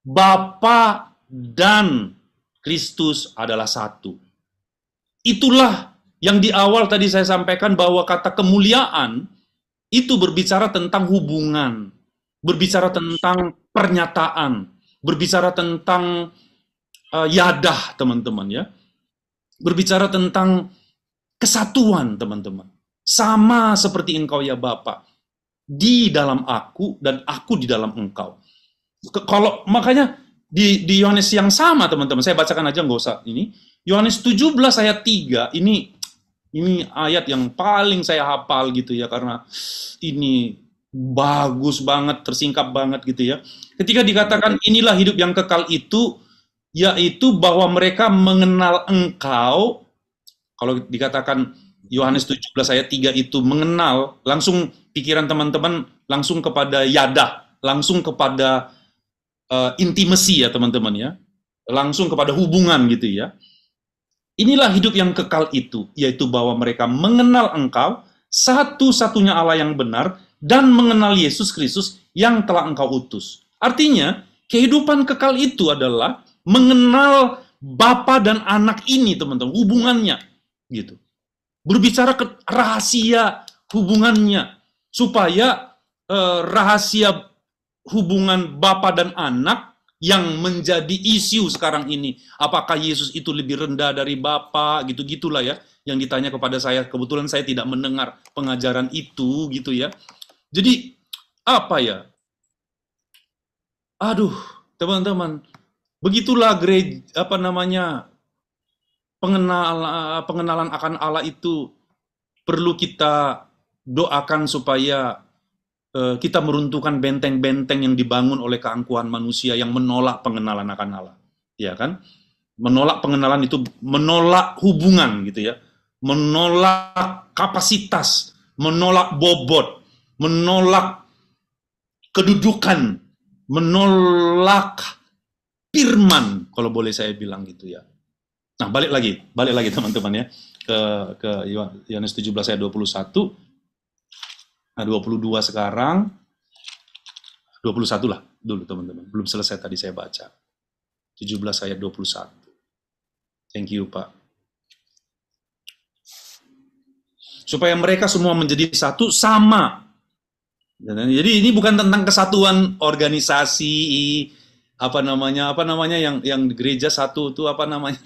Bapa dan Kristus adalah satu. Itulah yang di awal tadi saya sampaikan bahwa kata kemuliaan itu berbicara tentang hubungan, berbicara tentang pernyataan, berbicara tentang yadah, teman-teman ya. Berbicara tentang kesatuan, teman-teman. Sama seperti engkau ya Bapa, di dalam aku dan aku di dalam engkau. Kalau makanya di Yohanes yang sama, teman-teman, saya bacakan aja nggak usah ini. Yohanes 17 ayat 3, ini ayat yang paling saya hafal gitu ya, karena ini bagus banget, tersingkap banget gitu ya. Ketika dikatakan inilah hidup yang kekal itu, yaitu bahwa mereka mengenal engkau. Kalau dikatakan Yohanes 17 ayat 3 itu mengenal, langsung pikiran teman-teman langsung kepada yadah, langsung kepada intimacy ya teman-teman ya, langsung kepada hubungan gitu ya. Inilah hidup yang kekal itu, yaitu bahwa mereka mengenal engkau, satu-satunya Allah yang benar, dan mengenal Yesus Kristus yang telah engkau utus. Artinya, kehidupan kekal itu adalah mengenal Bapa dan Anak ini, teman-teman, hubungannya, gitu. Berbicara ke rahasia hubungannya, supaya rahasia hubungan Bapa dan Anak yang menjadi isu sekarang ini. Apakah Yesus itu lebih rendah dari Bapa, gitu-gitulah ya, yang ditanya kepada saya. Kebetulan saya tidak mendengar pengajaran itu, gitu ya. Jadi, apa ya? Aduh, teman-teman, begitulah gereja, pengenalan akan Allah itu perlu kita doakan supaya kita meruntuhkan benteng-benteng yang dibangun oleh keangkuhan manusia yang menolak pengenalan akan Allah, ya kan? Menolak pengenalan itu menolak hubungan gitu ya, menolak kapasitas, menolak bobot, menolak kedudukan, menolak firman, kalau boleh saya bilang gitu ya. Nah, balik lagi teman-teman ya ke Yohanes 17 ayat 21. Nah, 22 sekarang, 21 lah dulu teman-teman. Belum selesai tadi saya baca. 17 ayat 21. Thank you, Pak. Supaya mereka semua menjadi satu, sama. Jadi ini bukan tentang kesatuan organisasi, apa namanya yang di gereja satu itu apa namanya?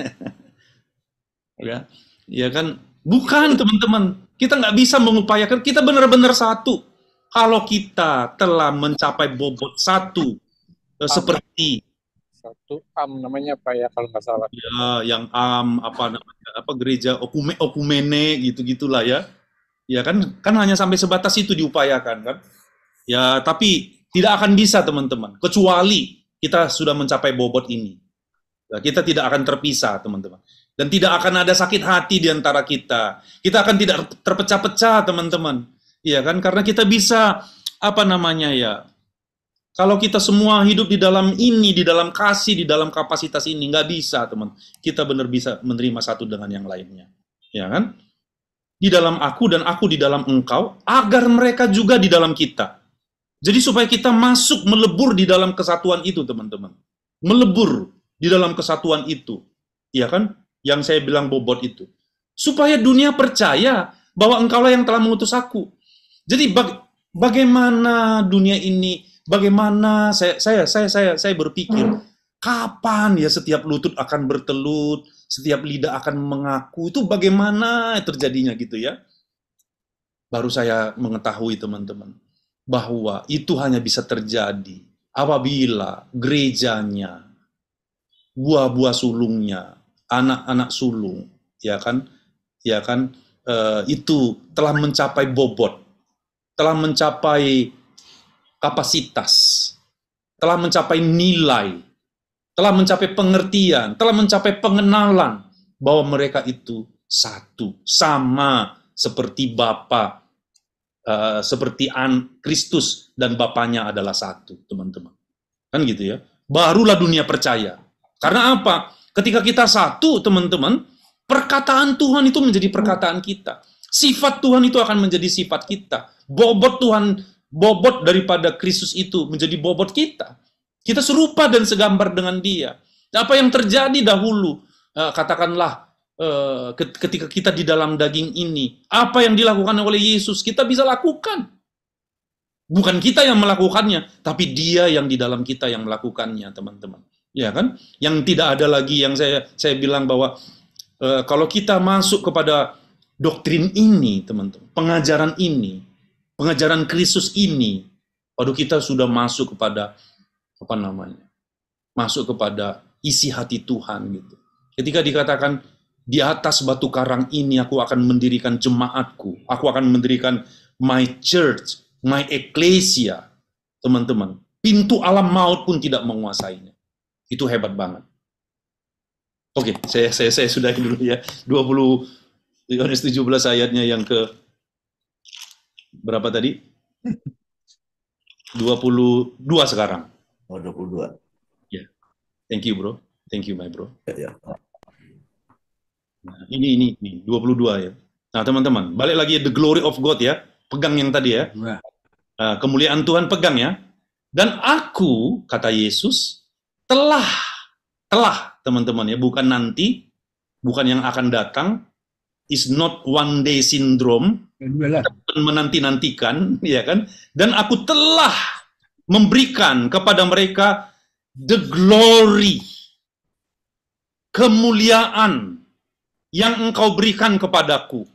Ya kan Bukan, teman-teman. Kita nggak bisa mengupayakan, kita benar-benar satu. Kalau kita telah mencapai bobot satu, seperti Satu namanya apa ya kalau nggak salah? ya, yang apa namanya, apa gereja okumene gitu-gitulah ya. Ya kan hanya sampai sebatas itu diupayakan kan. Ya, tapi tidak akan bisa teman-teman, kecuali kita sudah mencapai bobot ini. Ya, kita tidak akan terpisah teman-teman. Dan tidak akan ada sakit hati di antara kita. Kita akan tidak terpecah-pecah teman-teman. Iya kan, karena kita bisa apa namanya ya. Kalau kita semua hidup di dalam ini, di dalam kasih, di dalam kapasitas ini, nggak bisa, teman. Kita benar bisa menerima satu dengan yang lainnya. Ya kan? Di dalam aku dan aku di dalam engkau, agar mereka juga di dalam kita. Jadi supaya kita masuk, melebur di dalam kesatuan itu, teman-teman. Melebur di dalam kesatuan itu. Ya kan? Yang saya bilang bobot itu. Supaya dunia percaya bahwa engkaulah yang telah mengutus aku. Jadi bagaimana dunia ini, bagaimana saya berpikir, kapan ya setiap lutut akan bertelut, setiap lidah akan mengaku, itu bagaimana terjadinya gitu ya. Baru saya mengetahui teman-teman, bahwa itu hanya bisa terjadi apabila gerejanya, buah-buah sulungnya, anak-anak sulung, ya kan, itu telah mencapai bobot, telah mencapai kapasitas, telah mencapai nilai, telah mencapai pengertian, telah mencapai pengenalan bahwa mereka itu satu, sama seperti Bapa, seperti Kristus dan Bapanya adalah satu, teman-teman. Kan gitu ya. Barulah dunia percaya. Karena apa? Ketika kita satu, teman-teman, perkataan Tuhan itu menjadi perkataan kita. Sifat Tuhan itu akan menjadi sifat kita. Bobot Tuhan, bobot daripada Kristus itu menjadi bobot kita. Kita serupa dan segambar dengan Dia. Apa yang terjadi dahulu, katakanlah ketika kita di dalam daging ini, apa yang dilakukan oleh Yesus, kita bisa lakukan. Bukan kita yang melakukannya, tapi Dia yang di dalam kita yang melakukannya, teman-teman. Ya kan? Yang tidak ada lagi yang saya bilang bahwa kalau kita masuk kepada doktrin ini, teman-teman, pengajaran Kristus ini, waduh kita sudah masuk kepada apa namanya? Masuk kepada isi hati Tuhan gitu. Ketika dikatakan di atas batu karang ini aku akan mendirikan jemaatku, aku akan mendirikan my church, my ecclesia, teman-teman. Pintu alam maut pun tidak menguasainya. Itu hebat banget. Oke, saya sudahi dulu ya. 20 Yohanes 17 ayatnya yang ke berapa tadi? 22 sekarang. Oh, 22. Ya. Thank you, bro. Thank you, my bro. Ya. Nah, ini 22 ya. Nah, teman-teman, balik lagi the glory of God ya. Pegang yang tadi ya. Kemuliaan Tuhan pegang ya. Dan aku, kata Yesus, telah teman-teman ya, bukan nanti, bukan yang akan datang, is not one day syndrome, menanti-nantikan, ya kan? Dan aku telah memberikan kepada mereka the glory, kemuliaan yang engkau berikan kepadaku,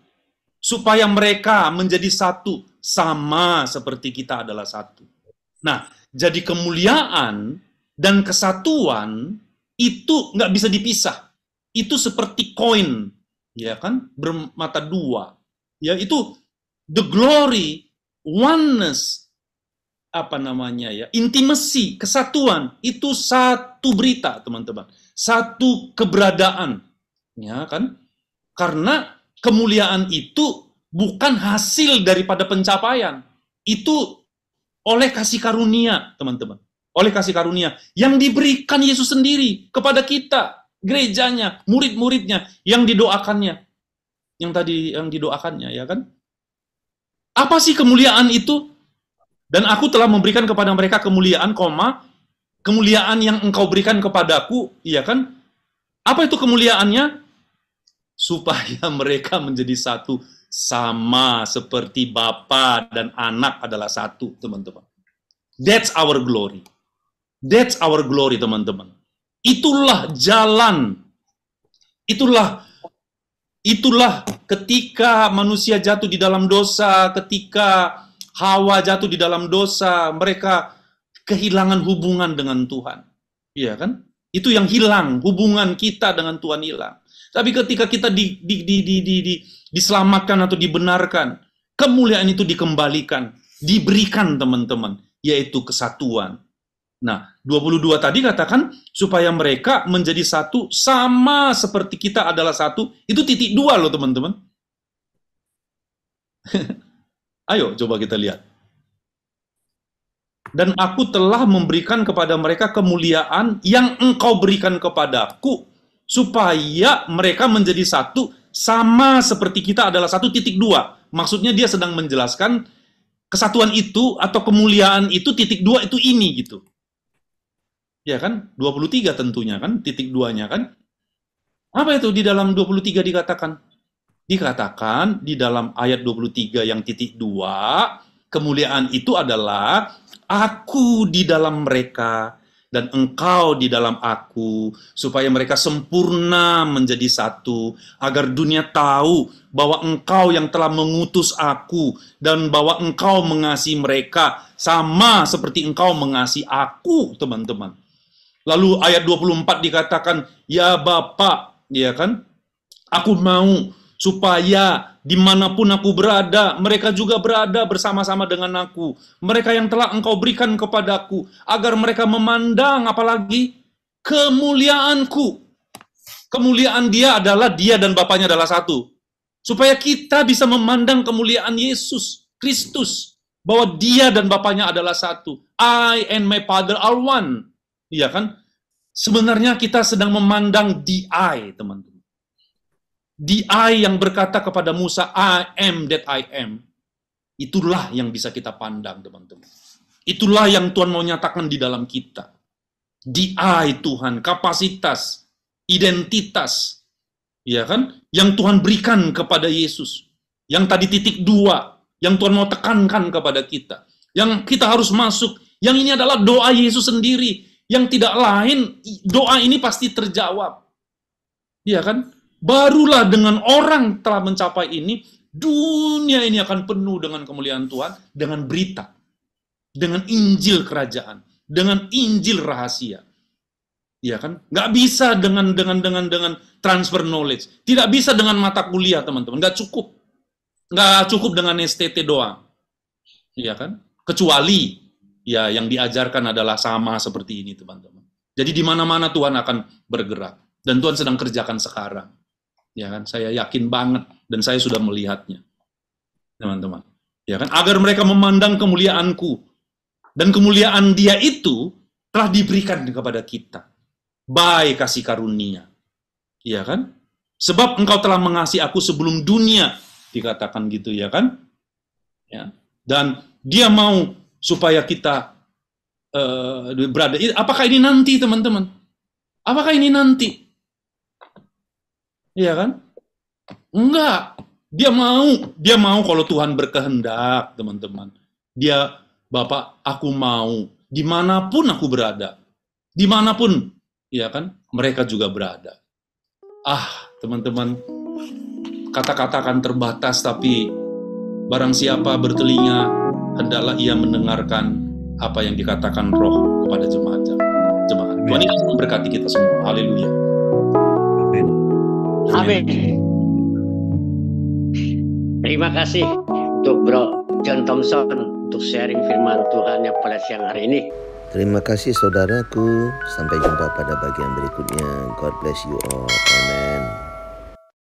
supaya mereka menjadi satu, sama seperti kita adalah satu. Nah, jadi kemuliaan dan kesatuan itu nggak bisa dipisah. Itu seperti koin, ya kan, bermata dua. Ya, itu the glory, oneness, apa namanya ya, intimacy, kesatuan, itu satu berita, teman-teman. Satu keberadaan, ya kan? Karena kemuliaan itu bukan hasil daripada pencapaian. Itu oleh kasih karunia, teman-teman. Oleh kasih karunia yang diberikan Yesus sendiri kepada kita, gerejanya, murid-muridnya, yang didoakannya. Yang tadi yang didoakannya, ya kan? Apa sih kemuliaan itu? Dan aku telah memberikan kepada mereka kemuliaan, kemuliaan yang engkau berikan kepadaku, iya kan? Apa itu kemuliaannya? Supaya mereka menjadi satu, sama seperti Bapa dan Anak adalah satu, teman-teman. That's our glory. That's our glory, teman-teman. Itulah jalan. Itulah Itulah ketika manusia jatuh di dalam dosa, ketika Hawa jatuh di dalam dosa, mereka kehilangan hubungan dengan Tuhan. Iya kan? Itu yang hilang, hubungan kita dengan Tuhan hilang. Tapi ketika kita diselamatkan atau dibenarkan, kemuliaan itu dikembalikan, diberikan teman-teman, yaitu kesatuan. Nah, 22 tadi katakan supaya mereka menjadi satu sama seperti kita adalah satu. Itu titik 2 loh teman-teman. Ayo coba kita lihat. Dan aku telah memberikan kepada mereka kemuliaan yang engkau berikan kepadaku, supaya mereka menjadi satu sama seperti kita adalah satu. Titik 2. Maksudnya dia sedang menjelaskan kesatuan itu atau kemuliaan itu titik 2 itu ini gitu. Ya kan? 23 tentunya kan, titik 2-nya kan. Apa itu di dalam 23 dikatakan? Dikatakan di dalam ayat 23 yang titik 2, kemuliaan itu adalah aku di dalam mereka dan engkau di dalam aku, supaya mereka sempurna menjadi satu, agar dunia tahu bahwa engkau yang telah mengutus aku dan bahwa engkau mengasihi mereka sama seperti engkau mengasihi aku, teman-teman. Lalu ayat 24 dikatakan, ya Bapa, ya kan? Aku mau supaya dimanapun aku berada, mereka juga berada bersama-sama dengan aku. Mereka yang telah engkau berikan kepadaku, agar mereka memandang apalagi kemuliaanku. Kemuliaan dia adalah dia dan Bapaknya adalah satu. Supaya kita bisa memandang kemuliaan Yesus Kristus, bahwa dia dan Bapaknya adalah satu. I and my Father are one. Iya kan? Sebenarnya kita sedang memandang the I, teman-teman. The I yang berkata kepada Musa, I am that I am. Itulah yang bisa kita pandang, teman-teman. Itulah yang Tuhan mau nyatakan di dalam kita. The I Tuhan, kapasitas, identitas, ya kan? Yang Tuhan berikan kepada Yesus. Yang tadi titik 2, yang Tuhan mau tekankan kepada kita. Yang kita harus masuk. Yang ini adalah doa Yesus sendiri. Yang tidak lain, doa ini pasti terjawab. Iya kan? Barulah dengan orang telah mencapai ini, dunia ini akan penuh dengan kemuliaan Tuhan, dengan berita, dengan Injil kerajaan, dengan Injil rahasia. Iya kan? Nggak bisa dengan transfer knowledge. Tidak bisa dengan mata kuliah, teman-teman. Nggak cukup. Nggak cukup dengan STT doang. Iya kan? Kecuali ya yang diajarkan adalah sama seperti ini, teman-teman. Jadi di mana-mana Tuhan akan bergerak. Dan Tuhan sedang kerjakan sekarang. Ya kan? Saya yakin banget dan saya sudah melihatnya. Teman-teman. Ya kan? Agar mereka memandang kemuliaanku. Dan kemuliaan dia itu telah diberikan kepada kita. By kasih karunia. Ya kan? Sebab engkau telah mengasihi aku sebelum dunia. Dikatakan gitu, ya kan? Ya. Dan dia mau supaya kita berada. Apakah ini nanti, teman-teman? Apakah ini nanti? Iya kan? Enggak. Dia mau kalau Tuhan berkehendak, teman-teman. Dia, Bapak, aku mau dimanapun aku berada, dimanapun, ya kan? Mereka juga berada. Teman-teman, kata-kata akan terbatas, tapi barang siapa bertelinga, hendaklah ia mendengarkan apa yang dikatakan Roh kepada jemaat. Tuhan Yesus memberkati kita semua. Haleluya. Amin. Terima kasih untuk Bro John Thompson untuk sharing firman Tuhan yang pada siang hari ini. Terima kasih saudaraku. Sampai jumpa pada bagian berikutnya. God bless you all. Amen.